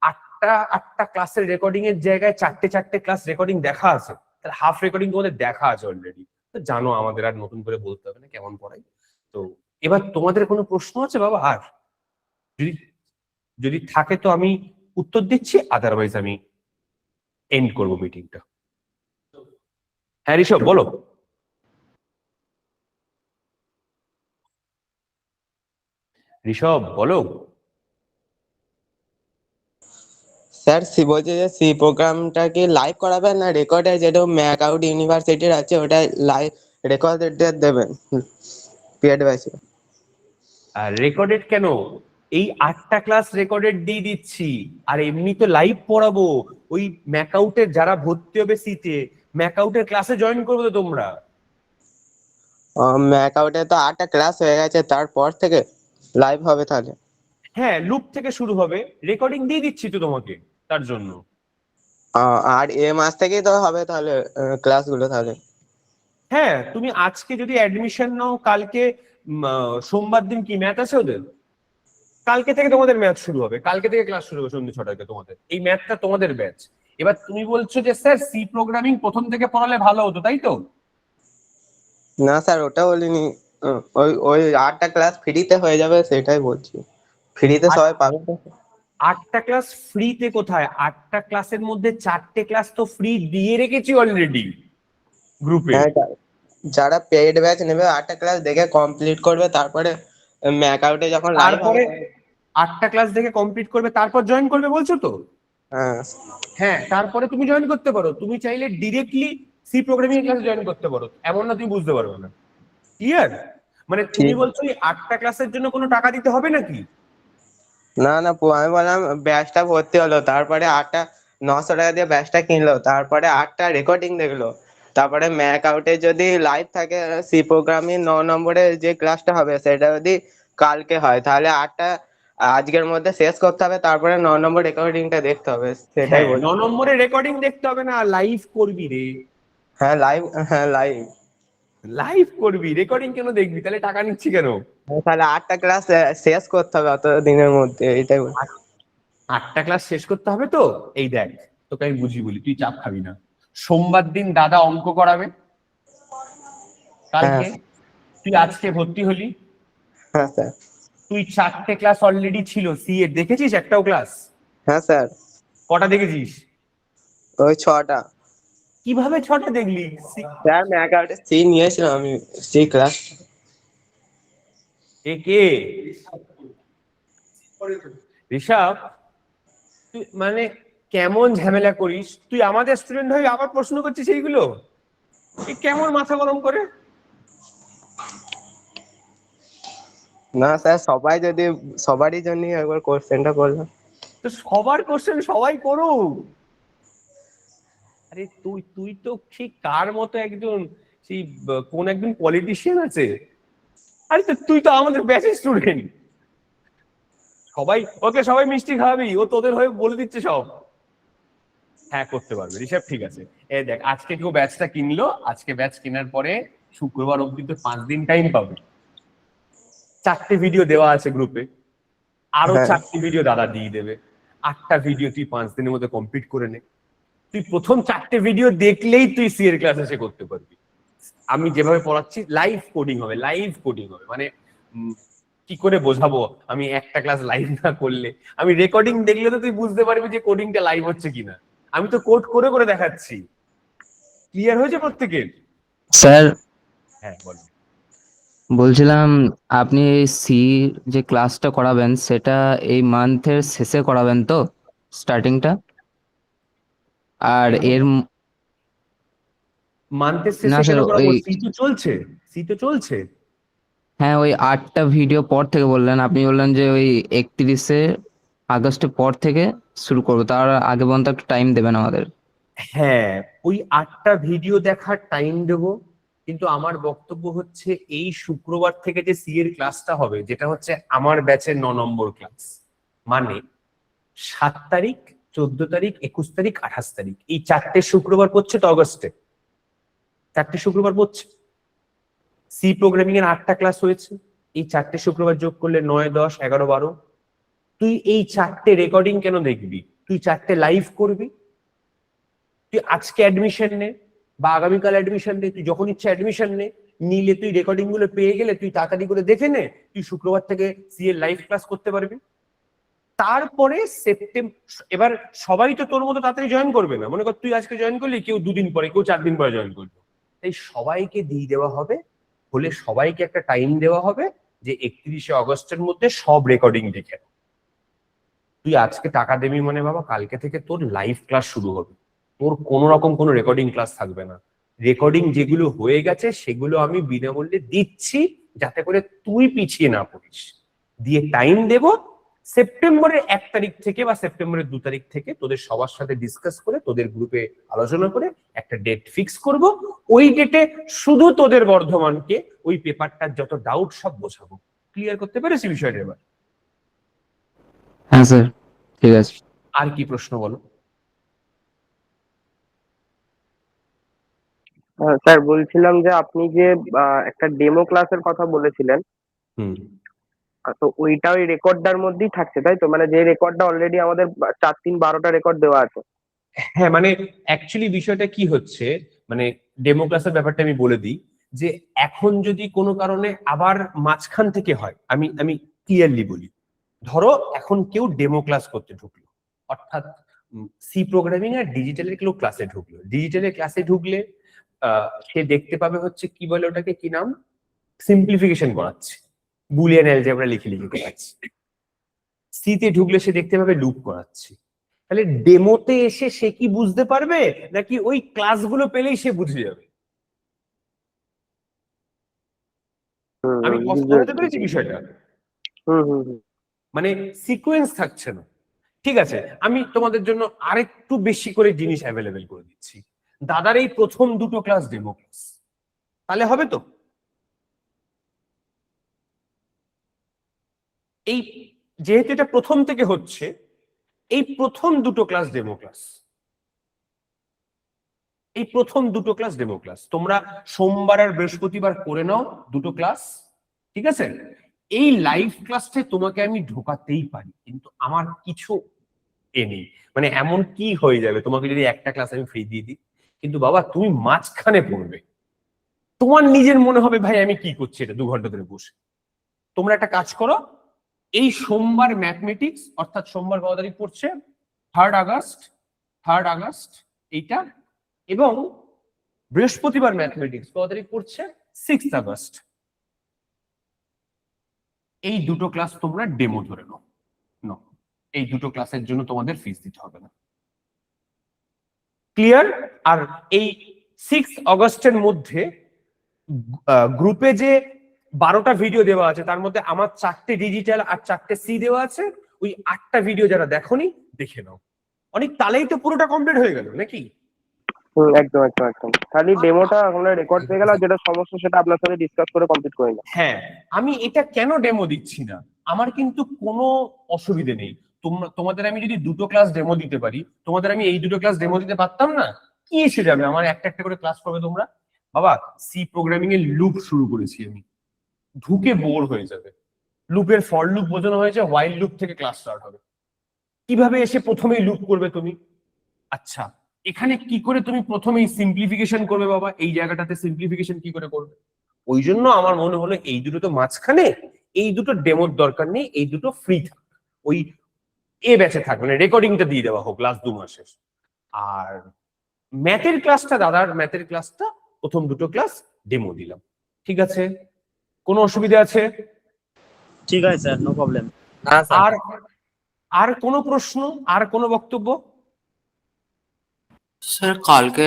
8টা ক্লাসের রেকর্ডিং এর জায়গায় 4টে ক্লাস রেকর্ডিং দেখা আছে, তাহলে হাফ রেকর্ডিং তোমাদের দেখা আছে অলরেডি। তো জানো আমাদের আর নতুন করে বলতে হবে না কেমন পড়াই। তো এবার তোমাদের কোনো প্রশ্ন আছে বাবা? আর যদি যদি থাকে তো আমি উত্তর দিচ্ছি, আদারওয়াইজ আমি এন্ড করবো মিটিংটা। হ্যাঁ ঋষভ বলো। ঋষভ বলো। স্যার বলছে যে সি প্রোগ্রামটা কি লাইভ করাবেন না রেকর্ডে, যেটা ম্যাক আউট ইউনিভার্সিটির আছে ওটা লাইভ রেকর্ডেড দেবেন পেড ব্যাচে? আর রেকর্ডেড কেন? এই 8টা ক্লাস রেকর্ডেড দিয়ে দিচ্ছি, আর এমনি তো লাইভ পড়াবো। ওই ম্যাকআউটের যারা ভর্তি হবে সিতে, ম্যাকআউটের ক্লাসে জয়েন করবে তো তোমরা। ম্যাক আউটে তো 8টা ক্লাস হয়ে গেছে, তারপর থেকে লাইভ হবে তাহলে? হ্যাঁ, লুপ থেকে শুরু হবে, রেকর্ডিং দিয়ে দিচ্ছি তো তোমাকে তার জন্য। আর এ মাস থেকেই তো হবে তাহলে ক্লাসগুলো তাহলে? হ্যাঁ, তুমি আজকে যদি অ্যাডমিশন নাও, কালকে সোমবার দিন কি ম্যাথ আছে ওদের, কালকে থেকে তোমাদের ম্যাথ শুরু হবে, কালকে থেকে ক্লাস শুরু হবে সন্ধ্যে 6টায় তোমাদের। এই ম্যাথটা তোমাদের ব্যাচ। এবার তুমি বলছো যে স্যার সি প্রোগ্রামিং প্রথম থেকে পড়ালে ভালো হতো, তাই তো? না স্যার ওটা বলিনি, ওই ওই 8টা ক্লাস ফ্রিতে হয়ে যাবে সেটাই বলছি। ফ্রিতে সবাই পাবে তো? 8টা ক্লাস ফ্রিতে কোথায়? 8টা ক্লাসের মধ্যে 4টে ক্লাস তো ফ্রি দিয়ে রেখেছি অলরেডি গ্রুপে। হ্যাঁ, যারা পেইড ব্যাচ নেবে 8টা ক্লাস দেখে কমপ্লিট করবে, তারপরে ম্যাক আউটে যখন লাইভ তারপরে হবে 8টা ক্লাস দেখে কমপ্লিট করবে, তারপর জয়েন করবে বলছো তো? হ্যাঁ হ্যাঁ, তারপরে তুমি জয়েন করতে পারো। তুমি চাইলে ডিরেক্টলি সি প্রোগ্রামিং ক্লাসে জয়েন করতে পারো, এমন না তুমি বুঝতে পারবে না। ক্লিয়ার? মানে তুমি ঠিক। বলছো এই 8টা ক্লাসের জন্য কোনো টাকা দিতে হবে নাকি? না না আমি বললাম ব্যাচটা ভর্তি হলো, তারপরে 900 টাকা দিয়ে ব্যাচটা কিনলো, তারপরে 8টা রেকর্ডিং দেখলো, তারপরে ম্যাক আউটে যদি লাইভ থাকে সি প্রোগ্রামিং 9 নম্বরের যে ক্লাসটা হবে সেটা যদি কালকে হয় তাহলে 8টা আজকের মধ্যে শেষ করতে হবে, তারপরে 9 নম্বর রেকর্ডিংটা দেখতে হবে, সেটাই হ্যাঁ, বলছি। 9 নম্বরে রেকর্ডিং দেখতে হবে না, লাইভ করবি রে। হ্যাঁ লাইভ, হ্যাঁ লাইভ। লাইভ করবি, রেকর্ডিং কেন দেখবি? তাহলে টাকা নিচ্ছি কেন? তাহলে 8টা ক্লাস শেষ করতে হবে অত দিনের মধ্যে, এইটাই বলছি। 8টা ক্লাস শেষ করতে হবে তো। এই দেখ, তোকে আমি বুঝি বলি, তুই চাপ খাবি না। সোমবার দিন দাদা অঙ্ক করাবে, কালকে তুই আজকে ভর্তি হলি, হ্যাঁ স্যার। তুই 4টে ক্লাস অলরেডি ছিল সি এর, দেখেছিস একটাও ক্লাস? হ্যাঁ স্যার, কটা দেখেছিস? ওই 6টা। কিভাবে 6টা দেখলি? স্যার ম্যাক আউটে সি নিয়েছিলাম আমি, সি ক্লাস। এ কে? ঋষভ, তুই মানে কেমন ঝামেলা করিস? তুই আমাদের স্টুডেন্ট হয়ে আবার প্রশ্ন করছিস এইগুলো? এ কেমন মাথা গরম করে? না স্যার, সবারই জন্য একবার কোশ্চেনটা করলাম। তো সবার কোশ্চেন সবাই করুক। আরে তুই তুই তো ঠিক কার মতো একজন, সেই কোন একজন পলিটিশিয়ান আছে। আরে তো তুই তো আমাদের ব্যাচের স্টুডেন্ট। ওকে সবাই মিষ্টি খাওয়াবি, ও তোদের হয়ে বলে দিচ্ছে সব। হ্যাঁ করতে পারবে ঋষভ, ঠিক আছে। দেখ, আজকে কেউ ব্যাচটা কিনলো, আজকে ব্যাচ কেনার পরে শুক্রবার অব্দি তো 5 দিন টাইম পাবে। 4টে ভিডিও দেওয়া আছে গ্রুপে, আরো 4টে ভিডিও দাদা দিয়ে দেবে। 8টা ভিডিও তুই 5 দিনের মধ্যে কমপ্লিট করে নে। তুই প্রথম 4টে ভিডিও দেখলেই তুই সি এর ক্লাস এসে করতে পারবি। আমি যেভাবে পড়াচ্ছি লাইভ কোডিং হবে, লাইভ কোডিং হবে। মানে কি করে বোঝাবো আমি একটা ক্লাস লাইভ না করলে? আমি রেকর্ডিং দেখলে তো তুই বুঝতে পারবি যে কোডিংটা লাইভ হচ্ছে কিনা। আমি তো কোড করে করে দেখাচ্ছি। ক্লিয়ার হয়েছে প্রত্যেকের? স্যার হ্যাঁ বল। বলছিলাম, আপনি এই সি যে ক্লাসটা করাবেন সেটা এই মান্থের শেষে করাবেন তো, স্টার্টিংটা? আর এর মান্থের না শেষে স্যার, কেন করাবো? ওই সি তো চলছে। হ্যাঁ, ওই 8টা ভিডিও পর থেকে বললেন, আপনি বললেন যে ওই 31শে আগস্টের পর থেকে শুরু করবো, তার আগে পর্যন্ত একটু টাইম দেবেন আমাদের। হ্যাঁ, ওই 8টা ভিডিও দেখার টাইম দেবো, কিন্তু আমার বক্তব্য হচ্ছে এই শুক্রবার থেকে যে সি এর ক্লাসটা হবে, যেটা হচ্ছে আমার ব্যাচের 9 নম্বর ক্লাস, মানে 7 তারিখ, 14 তারিখ, 21 তারিখ, 28 তারিখ, এই 4টে শুক্রবার পড়ছে তো অগস্টে। 4টে শুক্রবার পড়ছে। সি প্রোগ্রামিং এর 8টা ক্লাস হয়েছে, এই 4টে শুক্রবার যোগ করলে 9, 10, 11, 12। তুই এই 4টে রেকর্ডিং কেন দেখবি? তুই 4টে লাইভ করবি। তুই আজকে অ্যাডমিশন নে বা আগামীকাল অ্যাডমিশন নে, তুই যখন ইচ্ছা অ্যাডমিশন নিলে তুই রেকর্ডিং গুলো পেয়ে গেলে তুই তাড়াতাড়ি করে দেখে নে, তুই শুক্রবার থেকে সি এর লাইভ ক্লাস করতে পারবি। তারপরে এবার সবাই তো তোর মতো তাড়াতাড়ি জয়েন করবে না। মনে কর তুই আজকে জয়েন করলি, কেউ 2 দিন পরে, কেউ 4 দিন পরে জয়েন করবে। তাই সবাইকে দিয়ে দেওয়া হবে, হলে সবাইকে একটা টাইম দেওয়া হবে যে 31শে অগস্টের মধ্যে সব রেকর্ডিং দেখে। তুই আজকে টাকা দেবি মানে বাবা, কালকে থেকে তোর লাইভ ক্লাস শুরু হবে। তোর কোনো রকম কোনো রেকর্ডিং ক্লাস থাকবে না। রেকর্ডিং যেগুলো হয়ে গেছে সেগুলো আমি বিনামূল্যে দিচ্ছি, যাতে করে তুই পিছিয়ে না পড়িস। দিয়ে টাইম দেব সেপ্টেম্বরের 1 তারিখ থেকে বা সেপ্টেম্বরের 2 তারিখ থেকে তোদের সবার সাথে ডিসকাস করে, তোদের গ্রুপে আলোচনা করে একটা ডেট ফিক্স করব। ওই ডেটে শুধু তোদের বর্ধমানকে ওই পেপারটার যত ডাউট সব বোঝাবো। ক্লিয়ার করতে পেরেছি বিষয়টা এবার? হ্যাঁ স্যার, ঠিক আছে। আর কি প্রশ্ন বলো? স্যার বলছিলাম যে আপনি যে একটা ডেমো ক্লাসের কথা বলেছিলেন, তো ওইটা ওই রেকর্ডটার মধ্যেই থাকছে তাই তো? মানে যে রেকর্ডটা অলরেডি আমাদের 4-3-12টা রেকর্ড দেওয়া আছে। হ্যাঁ, মানে অ্যাকচুয়ালি বিষয়টা কি হচ্ছে, মানে ডেমো ক্লাসের ব্যাপারটা আমি বলে দিই, যে এখন যদি কোনো কারণে আবার মাঝখান থেকে হয়, আমি ক্লিয়ারলি বলি। ধরো এখন কেউ ডেমো ক্লাস করতে ঢুকলো, অর্থাৎ সি প্রোগ্রামিং আর ডিজিটালের কেউ ক্লাসে ঢুকলো। ডিজিটালের ক্লাসে ঢুকলে সে দেখতে পাবে হচ্ছে কি বলে ওটাকে, কি নাম, সিম্পলিফিকেশন করাচ্ছে। বুলিয়ান অ্যালজেব্রা লিখে লিখে করাচ্ছি। সিতে ঢুকলে সে দেখতে পাবে লুপ করাচ্ছি। তাহলে ডেমোতে এসে সে কি বুঝতে পারবে, নাকি ওই ক্লাসগুলো পেলেই সে বুঝে যাবে? আমি বুঝতে পেরেছি বিষয়টা। মানে সিকোয়েন্স থাকছে না। ঠিক আছে, আমি তোমাদের জন্য আরেকটু বেশি করে জিনিস অ্যাভেলেবেল করে দিচ্ছি। দাদার এই প্রথম দুটো ক্লাস ডেমো ক্লাস, তাহলে হবে তো? এই যেহেতু এটা প্রথম থেকে হচ্ছে, এই প্রথম দুটো ক্লাস ডেমো ক্লাস, এই প্রথম দুটো ক্লাস ডেমো ক্লাস তোমরা সোমবার আর বৃহস্পতিবার করে নাও দুটো ক্লাস, ঠিক আছে? এই লাইভ ক্লাসে তোমাকে আমি ঢোকাতেই পারি, কিন্তু আমার কিছু নেই, মানে এমন কি হয়ে যাবে তোমাকে যদি একটা ক্লাস আমি ফ্রি দিয়ে দিই, কিন্তু বাবা তুমি মাঝখানে পড়বে, তোমার নিজের মনে হবে ভাই আমি কি করছি এটা 2 ঘন্টা ধরে বসে। তোমরা একটা কাজ করো, এই সোমবার ম্যাথমেটিক্স, অর্থাৎ সোমবার কত তারিখ পড়ছে? 3rd আগস্ট এইটা, এবং বৃহস্পতিবার ম্যাথমেটিক্স কত তারিখ পড়ছে? 6th August. এই দুটো ক্লাস তোমরা ডেমো ধরে নাও। এই দুটো ক্লাসের জন্য তোমাদের ফিস দিতে হবে না। ক্লিয়ার? আর এই 6 আগস্টের মধ্যে গ্রুপে যে 12টা ভিডিও দেওয়া আছে, তার মধ্যে আমার 4টে ডিজিটাল আর 4টে সি দেওয়া আছে। ওই 8টা ভিডিও যারা দেখোনি দেখে নাও। অনেক তাহলেই তো পুরোটা কমপ্লিট হয়ে গেল নাকি? একদম একদম একদম। খালি ডেমোটা আমরা রেকর্ড পেয়ে গেল, যেটা সমস্যা সেটা আপনার সাথে ডিসকাস করে কমপ্লিট করে নিলাম। হ্যাঁ, আমি এটা কেন ডেমো দিচ্ছি না, আমার কিন্তু কোনো অসুবিধে নেই। তোমাদের আমি যদি দুটো ক্লাস ডেমো দিতে পারি, তোমাদের আমি এই দুটো ক্লাস ডেমো দিতে পারতাম না? কি এসে যাবে, আমার একটা একটা করে ক্লাস করবে তোমরা। বাবা সি প্রোগ্রামিং এর লুপ শুরু করেছি আমি, ঢুকে বোর হয়ে যাবে। লুপের ফর লুপ বোঝানো হয়েছে, হোয়াইল লুপ থেকে ক্লাস স্টার্ট হবে। কিভাবে এসে প্রথমেই লুপ করবে তুমি? আচ্ছা, এখানে কি করে তুমি প্রথমেই সিম্পলিফিকেশন করবে বাবা? এই জায়গাটাতে সিম্পলিফিকেশন কি করে করবে? ওই জন্য আমার মনে হলো এই দুটো তো মাঝখানে, এই দুটো ডেমোর দরকার নেই, এই দুটো ফ্রি থাক, ওই ব্যাচে থাক, মানে রেকর্ডিংটা দিয়ে দেওয়া হোক লাস্ট 2 মাসের। আর ম্যাথের ক্লাসটা, দাদার ম্যাথের ক্লাসটা প্রথম দুটো ক্লাস ডেমো দিলাম, ঠিক আছে? কোনো অসুবিধা আছে? ঠিক আছে স্যার, নো প্রবলেম। আর কোনো প্রশ্ন, আর কোনো বক্তব্য? স্যার কালকে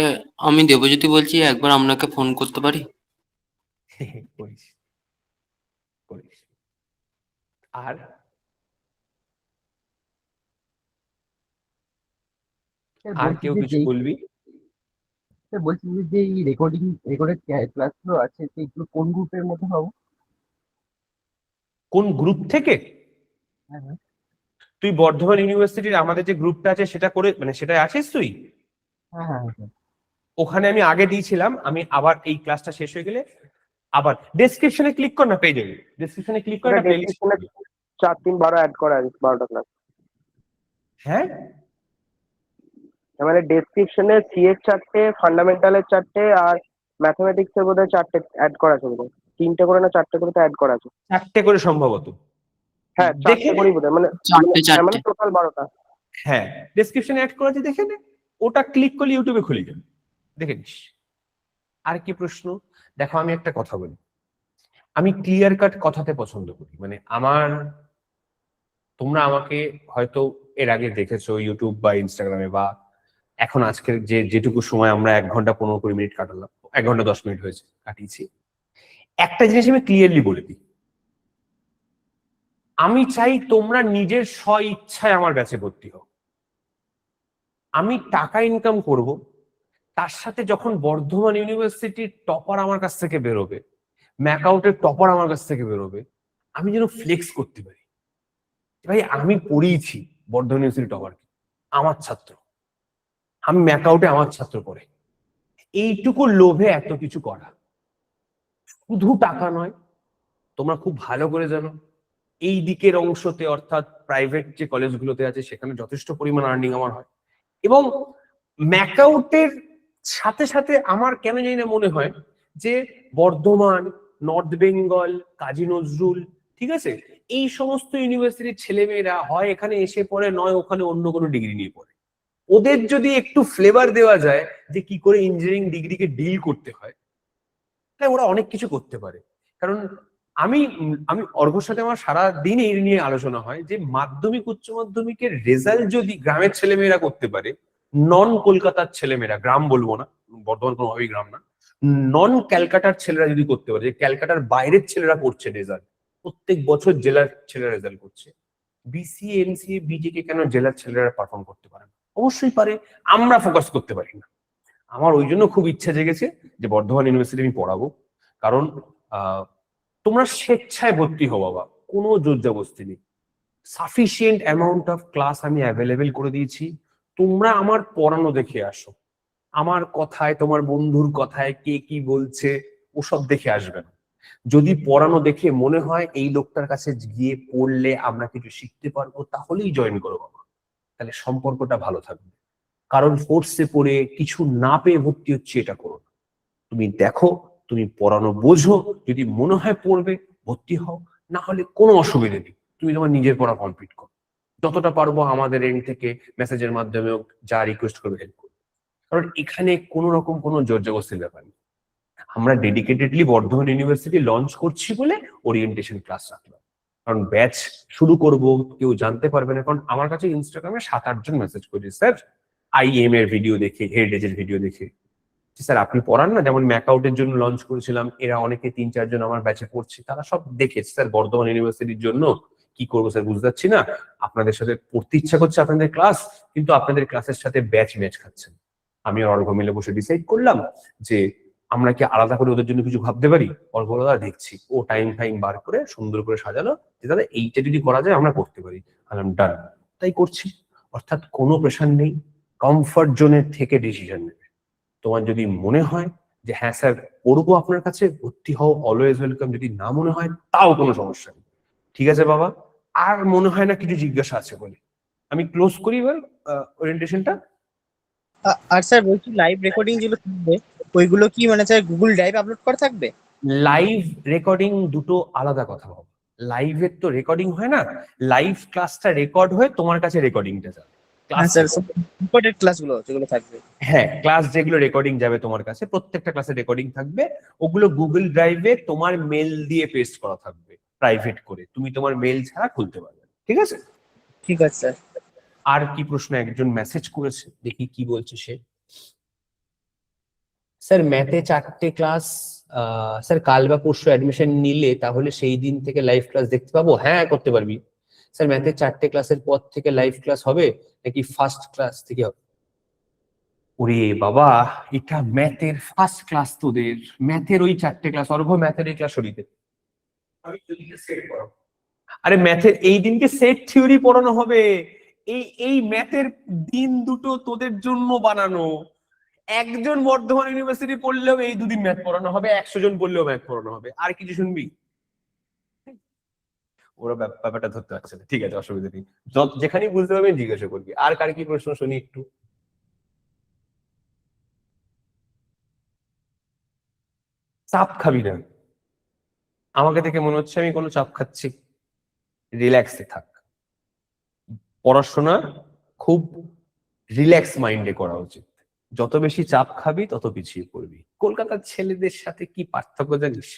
আমি দেবজ্যোতি বলছি, একবার আপনাকে ফোন করতে পারি? করিস করিস। আর কেউ কিছু বলবি? বলছি যে এই রেকর্ডেড ক্লাসগুলো আছে সেগুলো কোন গ্রুপের মধ্যে পাবো? কোন গ্রুপ থেকে? হ্যাঁ। তুই বর্ধমান ইউনিভার্সিটির আমাদের যে গ্রুপটা আছে সেটা করে, মানে সেটা আছিস তুই? হ্যাঁ। ওখানে আমি আগে দিয়েছিলাম, আমি আবার এই ক্লাসটা শেষ হয়ে গেলে আবার ডেসক্রিপশনে ক্লিক কর না, পেয়ে যাবি। ডেসক্রিপশনে ক্লিক কর না, প্লেলিস্ট 4-3-12 অ্যাড করা আছে 12টা ক্লাস। হ্যাঁ, মানে ডেসক্রিপশনে সিএস 4টে, ফান্ডামেন্টালের 4টে, আর ম্যাথমেটিক্স এর বোধহয় 4টে অ্যাড করা আছে বোধহয়। 3টে করে না 4টে করে তো অ্যাড করা আছে। 4টে করে সম্ভবত। হ্যাঁ 4টে করেই বোধহয়, মানে 4টে। টোটাল 12টা। হ্যাঁ, ডেসক্রিপশনে অ্যাড করা আছে, দেখে নে। ওটা ক্লিক করলে ইউটিউবে খুলে যাবে, দেখে নিস। আর কি প্রশ্ন? দেখো আমি একটা কথা বলি, আমি ক্লিয়ার কাট কথাতে পছন্দ করি। মানে তোমরা আমাকে হয়তো এর আগে দেখেছো ইউটিউব বা ইনস্টাগ্রামে, বা এখন আজকের যেটুকু সময় আমরা 1 ঘন্টা 15-20 মিনিট কাটালাম, 1 ঘন্টা 10 মিনিট হয়েছে কাটিয়েছি। একটা জিনিস আমি ক্লিয়ারলি বলে দিই, আমি চাই তোমরা নিজের স্ব ইচ্ছায় আমার ব্যাচে ভর্তি হও। আমি টাকা ইনকাম করব, তার সাথে যখন বর্ধমান ইউনিভার্সিটির টপার আমার কাছ থেকে বেরোবে, ম্যাকআউটের টপার আমার কাছ থেকে বেরোবে, আমি যেন ফ্লেক্স করতে পারি, ভাই আমি পড়িয়েছি বর্ধমান ইউনিভার্সিটি টপারকে, আমার ছাত্র, আমি ম্যাকআউটে আমার ছাত্র পড়ে। এইটুকু লোভে এত কিছু করা, শুধু টাকা নয়, তোমরা খুব ভালো করে জানো এই দিকের অংশতে, অর্থাৎ প্রাইভেট যে কলেজগুলোতে আছে সেখানে যথেষ্ট পরিমাণ আর্নিং আমার হয়। এবং ম্যাকআউটের সাথে সাথে আমার কেন জানি না মনে হয় যে বর্ধমান, নর্থ বেঙ্গল, কাজী নজরুল, ঠিক আছে, এই সমস্ত ইউনিভার্সিটির ছেলেমেয়েরা হয় এখানে এসে পড়ে, নয় ওখানে অন্য কোনো ডিগ্রি নিয়ে পড়ে। ওদের যদি একটু ফ্লেভার দেওয়া যায় যে কি করে ইঞ্জিনিয়ারিং ডিগ্রিকে ডিল করতে হয়, তাহলে ওরা অনেক কিছু করতে পারে। কারণ আমি অর্ঘ্যর সাথে আমার সারা দিন এই নিয়ে আলোচনা হয় যে মাধ্যমিক উচ্চ মাধ্যমিকের রেজাল্ট যদি গ্রামের ছেলেমেয়েরা করতে পারে, নন কলকাতার ছেলেমেয়েরা, গ্রাম বলবো না, বর্ধমান কোনোভাবেই গ্রাম না, নন ক্যালকাটার ছেলেরা যদি করতে পারে, যে ক্যালকাটার বাইরের ছেলেরা করছে রেজাল্ট, প্রত্যেক বছর জেলার ছেলেরা রেজাল্ট করছে, বিসিএ এমসিএ বিজেকে কেন জেলার ছেলেরা পারফর্ম করতে পারে না? অবশ্যই পারে, আমরা ফোকাস করতে পারি না। আমার ওই জন্য খুব ইচ্ছা জেগেছে যে বর্ধমান ইউনিভার্সিটি আমি পড়াবো, কারণ তোমরা স্বেচ্ছায় ভর্তি হও বাবা, কোনো জোর জবরদস্তি নেই। সাফিসিয়েন্ট অ্যামাউন্ট অফ ক্লাস আমি অ্যাভেলেবেল করে দিয়েছি, তোমরা আমার পড়ানো দেখে আসো। আমার কথায়, তোমার বন্ধুর কথায় কে কি বলছে ওসব দেখে আসবে না। যদি পড়ানো দেখে মনে হয় এই লোকটার কাছে গিয়ে পড়লে আমরা কিছু শিখতে পারবো, তাহলেই জয়েন করো বাবা, তাহলে সম্পর্কটা ভালো থাকবে। কারণ ফোর্সে পড়ে কিছু না পেয়ে ভর্তি হচ্ছে এটা করো না। তুমি দেখো, তুমি পড়ানো বোঝো, যদি মনে হয় পড়বে ভর্তি হও, না হলে কোনো অসুবিধা নেই, তুমি তোমার নিজের পড়া কমপ্লিট করো। যতটা পারবো আমাদের এন্ড থেকে মেসেজের মাধ্যমে যা রিকোয়েস্ট করবে হেল্প করবো, কারণ এখানে কোনো রকম কোনো জোর জবরদস্তির ব্যাপার নেই। আমরা ডেডিকেটেডলি বর্ধমান ইউনিভার্সিটি লঞ্চ করছি বলে ওরিয়েন্টেশন ক্লাস রাখলাম, কারণ ব্যাচ শুরু করব কেউ জানতে পারবে না। কারণ আমার কাছে ইনস্টাগ্রামে 7-8 জন মেসেজ করেছে, স্যার আইএম এর ভিডিও দেখে, হেরিটেজ এর ভিডিও দেখে, স্যার আপনি পড়ান না, যেমন ম্যাকআউটের জন্য লঞ্চ করেছিলাম, এরা অনেকে 3-4 জন আমার ব্যাচে পড়ছে, তারা সব দেখেছে, স্যার বর্ধমান ইউনিভার্সিটির জন্য কি করবো স্যার বুঝতে পারছি না, আপনাদের সাথে পড়তে ইচ্ছা করছে আপনাদের ক্লাস, কিন্তু আপনাদের ক্লাসের সাথে ব্যাচ ম্যাচ খাচ্ছেন। আমি আর অর্ঘ্য মিলে বসে ডিসাইড করলাম যে আমরা কি আলাদা করে ওদের জন্য কিছু ভাবতে পারি। অর্ঘ্য দাদা দেখছি, ও টাইম বার করে সুন্দর করে সাজালো যে দাদা এইটা যদি করা যায় আমরা করতে পারি, আমি ডান, তাই করছি। অর্থাৎ কোনো প্রেশার নেই, কমফর্ট জোনের থেকে ডিসিশন নেবে। তোমার যদি মনে হয় যে হ্যাঁ স্যার করবো আপনার কাছে, ভর্তি হও, অলওয়েজ ওয়েলকাম। যদি না মনে হয় তাও কোনো সমস্যা নেই, ঠিক আছে বাবা। আর মনে হয় না কিছু জিজ্ঞাসা আছে বলে আমি ক্লোজ করি এবার ওরিয়েন্টেশনটা। আর স্যার বলছি লাইভ রেকর্ডিং যেগুলো থাকবে ওইগুলো কি মানে স্যার গুগল ড্রাইভ আপলোড করা থাকবে? লাইভ রেকর্ডিং দুটো আলাদা কথা হবে। লাইভের তো রেকর্ডিং হয় না, লাইভ ক্লাসটা রেকর্ড হয়ে তোমার কাছে রেকর্ডিংটা যাবে। রেকর্ডেড ক্লাসগুলো যেগুলো থাকবে, হ্যাঁ ক্লাস যেগুলো রেকর্ডিং যাবে তোমার কাছে, প্রত্যেকটা ক্লাসে রেকর্ডিং থাকবে, ওগুলো গুগল ড্রাইভে তোমার মেল দিয়ে পেস্ট করা থাকবে প্রাইভেট করে, তুমি তোমার মেল ছাড়া খুলতে পারবে, ঠিক আছে? ঠিক আছে স্যার। আর কি প্রশ্ন? একজন মেসেজ করেছে, দেখি কি বলছে সে। স্যার ম্যাথে 4টে ক্লাস, স্যার কাল বা পরশু অ্যাডমিশন নিলে তাহলে সেই দিন থেকে লাইভ ক্লাস দেখতে পাবো? হ্যাঁ করতে পারবি। স্যার ম্যাথে 4টে ক্লাসের পর থেকে লাইভ ক্লাস হবে নাকি ফার্স্ট ক্লাস থেকে হবে? ওরে বাবা, এটা ম্যাথের ফার্স্ট ক্লাস, তোদের ম্যাথের ওই 4টে ক্লাস, অর্ঘ্য ম্যাথের এই ক্লাস সরিতে, আরে ম্যাথের এই দিনকে সেট থিওরি পড়ানো হবে। এই ম্যাথের দিন দুটো তোদের জন্য বানানো। একজন বর্ধমান ইউনিভার্সিটি পড়লেও এই দুদিন ম্যাথ পড়ানো হবে, 100 জন পড়লেও ম্যাথ পড়ানো হবে। আর কিছু শুনবি? ওরা ব্যাপারটা ধরতে পারছে না, ঠিক আছে অসুবিধা নেই, যেখানেই বুঝতে পারবি জিজ্ঞাসা করবি। আর কার কি প্রশ্ন শুনি একটু? চাপ খাবি না, আমাকে দেখে মনে হচ্ছে আমি কোনো চাপ খাচ্ছি, রিল্যাক্সে থাক। পড়াশোনা খুব রিল্যাক্স মাইন্ডে করা উচিত, যত বেশি চাপ খাবি তত পিছিয়ে পড়বি। কলকাতার ছেলেদের সাথে কি পার্থক্য জানিস?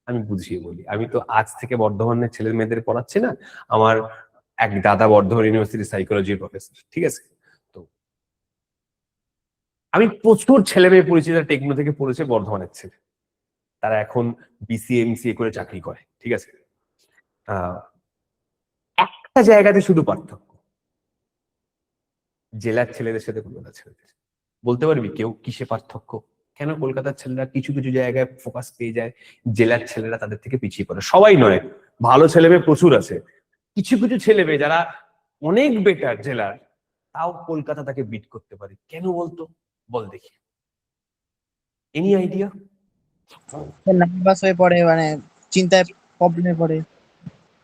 আমি বুঝিয়ে বলি, আমি তো আজ থেকে বর্ধমানের ছেলে মেয়েদের পড়াচ্ছি না, আমার এক দাদা বর্ধমান ইউনিভার্সিটি সাইকোলজির প্রফেসর, ঠিক আছে? তো আমি প্রচুর ছেলে মেয়ে পড়েছি যারা টেকনো থেকে পড়েছে, বর্ধমানের ছেলে, তারা এখন বিসিএ এমসিএ করে চাকরি করে, ঠিক আছে? একটা জায়গাতে শুধু পার্থক্য, জেলার ছেলেদের সাথে কলকাতার ছেলেদের। বলতে পারবি কেউ কিসে পার্থক্য? কেন কলকাতার ছেলেরা কিছু কিছু জায়গায় ফোকাস পেয়ে যায়, জেলার ছেলেরা তাদের থেকে পিছিয়ে পড়ে? সবাই নয়, ভালো ছেলে মেয়ে প্রচুর আছে, কিছু কিছু ছেলে মেয়ে যারা অনেক বেটার জেলার, তাও কলকাতা তাকে বিট করতে পারে। কেন বলতো? বল দেখি, এনি আইডিয়া? নার্ভাস হয়ে পড়ে, মানে চিন্তায় প্রবলেমে পড়ে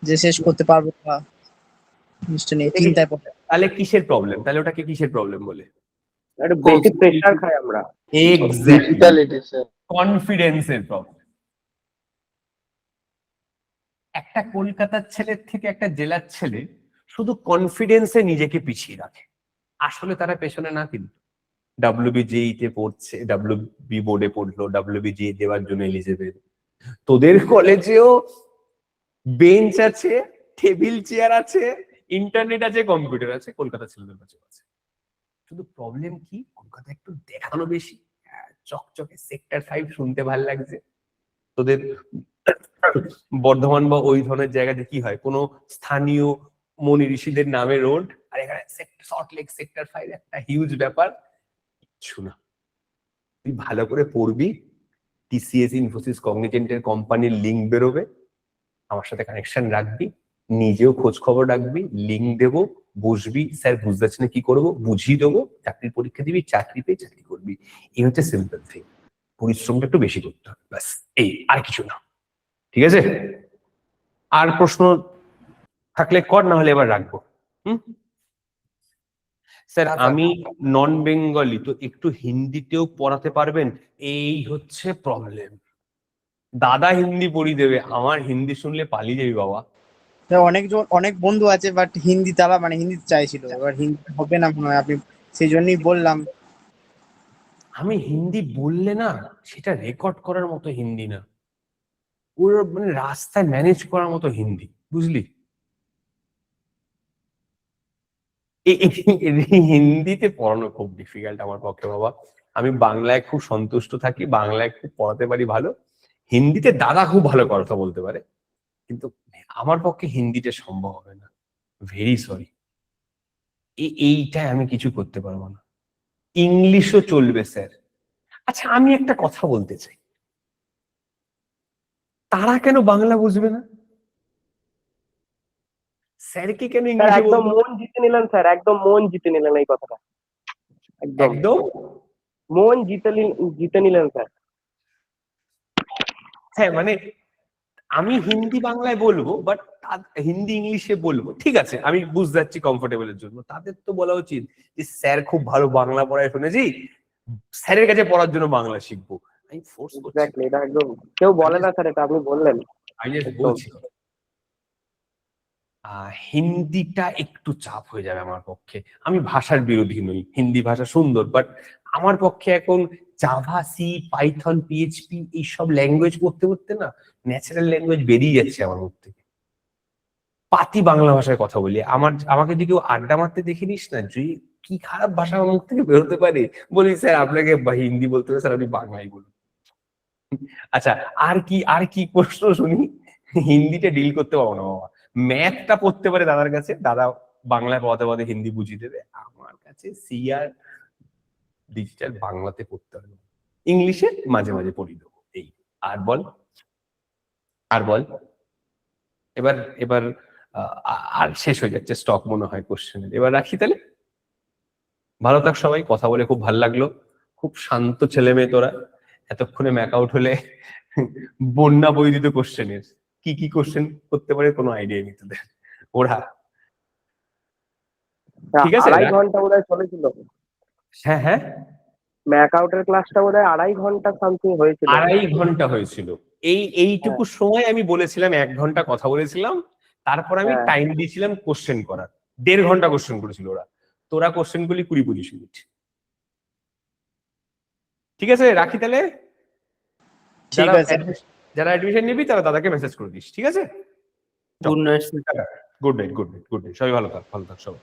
যে শেষ করতে পারবো না, জিনিসটা নিয়ে চিন্তায় পড়ে। তাহলে কিসের প্রবলেম? তাহলে ওটাকে কিসের প্রবলেম বলে? একটু বেশি প্রেশার খাই আমরা। এক্স্যাক্টলি, কনফিডেন্সের প্রবলেম। একটা কলকাতার ছেলের থেকে একটা জেলার ছেলে শুধু কনফিডেন্সে নিজেকে পিছিয়ে রাখে, আসলে তারা পেছনে না, কিন্তু WBJE তে পড়ছে, WB বোর্ডে পড়লো, WBJE দেওয়ার জন্য এলিজিবল, তোদের কলেজেও বেঞ্চ আছে, টেবিল চেয়ার আছে, ইন্টারনেট আছে, কম্পিউটার আছে, কলকাতা ছেলেদের কাছেও আছে। শুধু প্রবলেম কি, কলকাতা একটু দেখানো বেশি, চকচকে সেক্টর 5 শুনতে ভাল লাগছে। তোদের বর্ধমান বা ওই ধরনের জায়গাতে কি হয়, কোনো স্থানীয় মনি ঋষিদের নামে রোড, আর এখানে সল্টলেক সেক্টর 5 একটা হিউজ ব্যাপার। কিছু না, তুই ভালো করে পড়বি, টিসিএস, ইনফোসিস, কগনিজেন্টের কোম্পানির লিঙ্ক বেরোবে, আমার সাথে কানেকশন রাখবি, নিজেও খোঁজ খবর রাখবি, লিঙ্ক দেবো, বসবি, স্যার বুঝতে পারছি না কি করবো, বুঝিয়ে দেবো, চাকরির পরীক্ষা দিবি, চাকরি পেয়ে চাকরি করবি। এই হচ্ছে সিম্পল থিং। পরিশ্রমটা একটু বেশি করতে হবে, ব্যাস, এই, আর কিছু না। ঠিক আছে, আর প্রশ্ন থাকলে কর, না হলে এবার রাখবো। স্যার আমি নন বেঙ্গলি, তো একটু হিন্দিতেও পড়াতে পারবেন? এই হচ্ছে প্রবলেম। দাদা হিন্দি পড়িয়ে দেবে, আমার হিন্দি শুনলে পালিয়ে যাবি বাবা। অনেক বন্ধু আছে, বাট হিন্দি তারা মানে হিন্দি চাইছিল, এবার হিন্দি হবে না মনে হয়, আপনি সেই জন্যই বললাম। আমি হিন্দি বললে না, সেটা রেকর্ড করার মতো হিন্দি না, ওর মানে রাস্তায় ম্যানেজ করার মতো হিন্দি, বুঝলি? হিন্দিতে পড়ানো খুব ডিফিকাল্ট আমার পক্ষে বাবা। আমি বাংলায় খুব সন্তুষ্ট থাকি, বাংলায় খুব পড়াতে পারি ভালো, হিন্দিতে দাদা খুব ভালো কথা বলতে পারে, কিন্তু আমার পক্ষে হিন্দিটা সম্ভব হবে না, ভেরি সরি। এইটাই আমি কিছু করতে পারবো না। ইংলিশও চলবে স্যার। আচ্ছা আমি একটা কথা বলতে চাই, তারা কেন বাংলা বুঝবে না? স্যারকে কেন স্যার ইংলিশে একদম বলতে? মন জিতে নিলেন স্যার, একদম মন জিতে নিলেন এই কথাটা, একদম একদম মন জিতে নিলেন স্যার। হ্যাঁ, মানে আমি হিন্দি বাংলায় বলবো, বাট হিন্দি ইংলিশে বলবো, ঠিক আছে, আমি বুঝতে যাচ্ছি কমফোর্টেবলের জন্য। তাদের তো বলা উচিত যে স্যার খুব ভালো বাংলা পড়ায় শুনেছি, স্যারের কাছে পড়ার জন্য বাংলা শিখবো। আমি ফোর্স করছি এক্স্যাক্টলি, এটা একদম কেউ বলে না স্যার, এটা আপনি বললেন। আমি জাস্ট একদম। বলছি। হিন্দিটা একটু চাপ হয়ে যাবে আমার পক্ষে। আমি ভাষার বিরোধী নই, হিন্দি ভাষা সুন্দর, বাট আমার পক্ষে এখন জাভা, সি, পাইথন, পিএইচপি এইসব ল্যাঙ্গুয়েজ পড়তে পড়তে না ন্যাচারাল ল্যাঙ্গুয়েজ বেরিয়ে যাচ্ছে আমার মুখ থেকে। পাতি বাংলা ভাষায় কথা বলি, আমাকে যদি কেউ আড্ডা মারতে দেখে নিস না, যে কি খারাপ ভাষা আমার মুখ থেকে বেরোতে পারে, বলি স্যার আপনাকে হিন্দি বলতে হবে স্যার, আপনি বাংলাই বলুন। আচ্ছা আর কি প্রশ্ন শুনি? হিন্দিটা ডিল করতে পারবো না বাবা। ম্যাথটা পড়তে পারে দাদার কাছে, দাদা বাংলায় পড়াতে পড়াতে হিন্দি বুঝিয়ে দেবে, আমার কাছে সি আর ডিজিটাল বাংলাতে পড়তে হবে, ইংলিশে মাঝে মাঝে পড়িয়ে দেবো, এই। আর বল এবার আর শেষ হয়ে যাচ্ছে স্টক মনে হয় কোশ্চেনের, এবার রাখি তাহলে। ভালো থাক সবাই, কথা বলে খুব ভালো লাগলো, খুব শান্ত ছেলে মেয়ে তোরা। এতক্ষণে ম্যাক আউট হলে বন্যা বই দিত কোশ্চেনের, কি কোশ্চেন করতে পারে কোনো আইডিয়া নেই তোদের ওরা। ঠিক আছে, 2.5 ঘন্টা বোধহয় চলেছিল হ্যাঁ ম্যাক আউটের ক্লাসটা, বোধহয় 2.5 ঘন্টা সামথিং হয়েছিল। 2.5 ঘন্টা হয়েছিল। এইটুকু সময় আমি বলেছিলাম 1 ঘন্টা কথা বলেছিলাম, তারপর আমি টাইম দিয়েছিলাম কোশ্চেন করার, 1.5 ঘন্টা কোশ্চেন করেছিল ওরা। তোরা কোশ্চেন গুলি 20-25 মিনিট। ঠিক আছে, রাখি তাহলে। ঠিক আছে, যারা অ্যাডমিশন নিবি তারা দাদাকে মেসেজ করে দিস, ঠিক আছে? Good night. গুড নাইট, সবাই ভালো থাক সবাই।